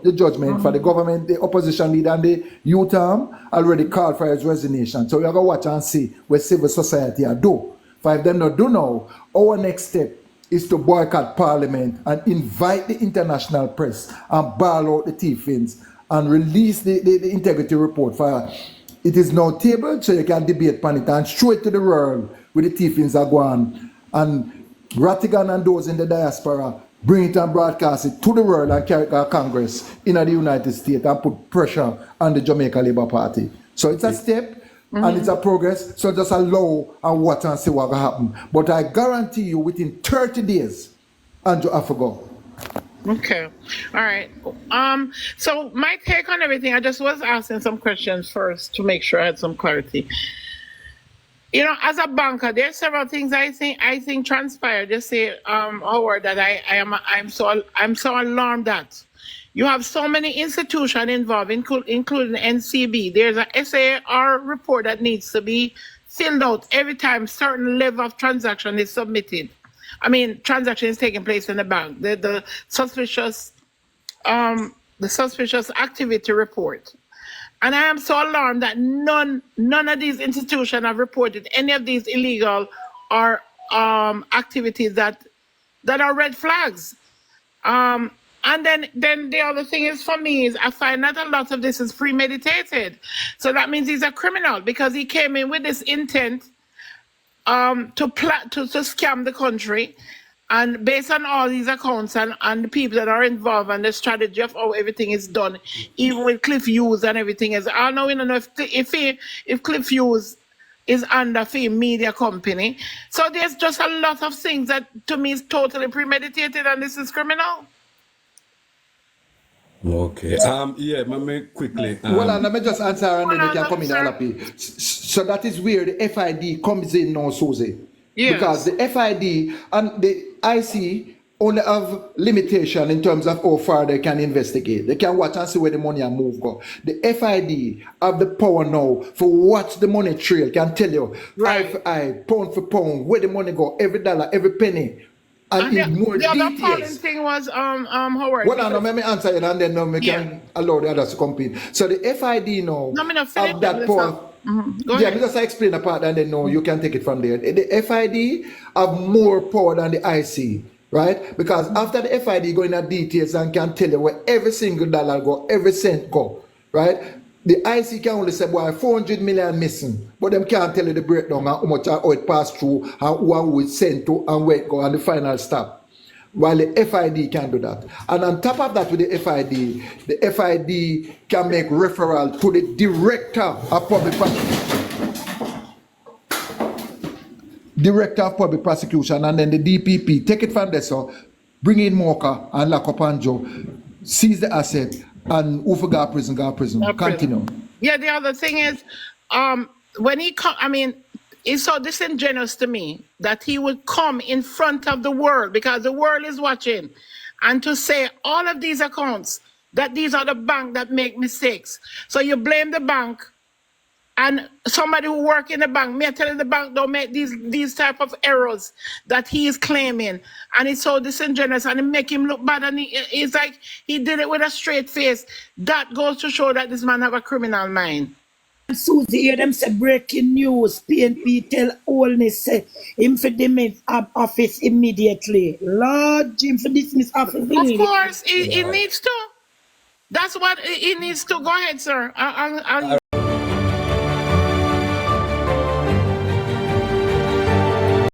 the judgment for the government, the opposition leader, and the youth arm already called for his resignation. So we are going to watch and see what civil society are do. For if them not do now, our next step is to boycott Parliament and invite the international press and ball out the thiefings and release the integrity report. For it is now tabled so you can debate upon it and show it to the world where the thiefings are going. And Rattigan and those in the diaspora bring it and broadcast it to the world and carry it to Congress in the United States and put pressure on the Jamaica Labour Party. So it's a step and it's a progress. So just allow and watch and see what will happen. But I guarantee you within 30 days, Andrew Affago, Okay. All right. So my take on everything, I just was asking some questions first to make sure I had some clarity. You know, as a banker, there's several things I think transpired. Just say, Howard, that I'm so alarmed at. You have so many institutions involved, including NCB. There's a SAR report that needs to be filled out every time certain level of transaction is submitted. I mean, transaction is taking place in the bank. The suspicious activity report. And I am so alarmed that none of these institutions have reported any of these illegal or activities that are red flags. And then the other thing is, for me, is I find that a lot of this is premeditated. So that means he's a criminal because he came in with this intent to scam the country. And based on all these accounts and the people that are involved and the strategy of how everything is done, even with Cliff Hughes and everything else, I don't know if Cliff Hughes is under a media company. So there's just a lot of things that to me is totally premeditated, and this is criminal. Okay. Yeah, quickly. Well, let me just answer and then Hold we can on, come in sir. LP. So that is where the FID comes in now, Susie. Yes. Because the FID and the IC only have limitation in terms of how far they can investigate. They can watch and see where the money and move go. The FID have the power now for watch the money trail, can tell you Right. eye for eye, pound for pound, where the money go, every dollar, every penny. And in more the other important details. thing was Howard. Well, no, let me answer it and then now we can allow the others to come in. So the FID now No, me not finish have that it, power. Go Yeah, ahead. because I explain the part and then no, you can take it from there. The FID have more power than the IC, right? Because after the FID go into details and can tell you where every single dollar go, every cent go, right? The IC can only say, boy, 400 million missing, but them can't tell you the breakdown and how much how it passed through, and who it sent to, and where it go, and the final stop. While the FID can do that. And on top of that with the FID can make referral to the director of public prosecution, and then the DPP take it from there, so bring in Mocha and lock up Anjo, seize the asset, and who for go prison. Continue. Yeah, the other thing is, when he come, I mean, it's so disingenuous to me that he would come in front of the world, because the world is watching, and to say all of these accounts, that these are the bank that make mistakes. So you blame the bank, and somebody who work in the bank, me tell you the bank don't make these type of errors that he is claiming. And it's so disingenuous, and it make him look bad, and it's like he did it with a straight face. That goes to show that this man have a criminal mind. Susie, hear them say breaking news. PNP tell Olney say him for dismiss office immediately. Lord, Jim for dismiss office Of immediately. course, he needs to. That's what he needs to. Go ahead, sir.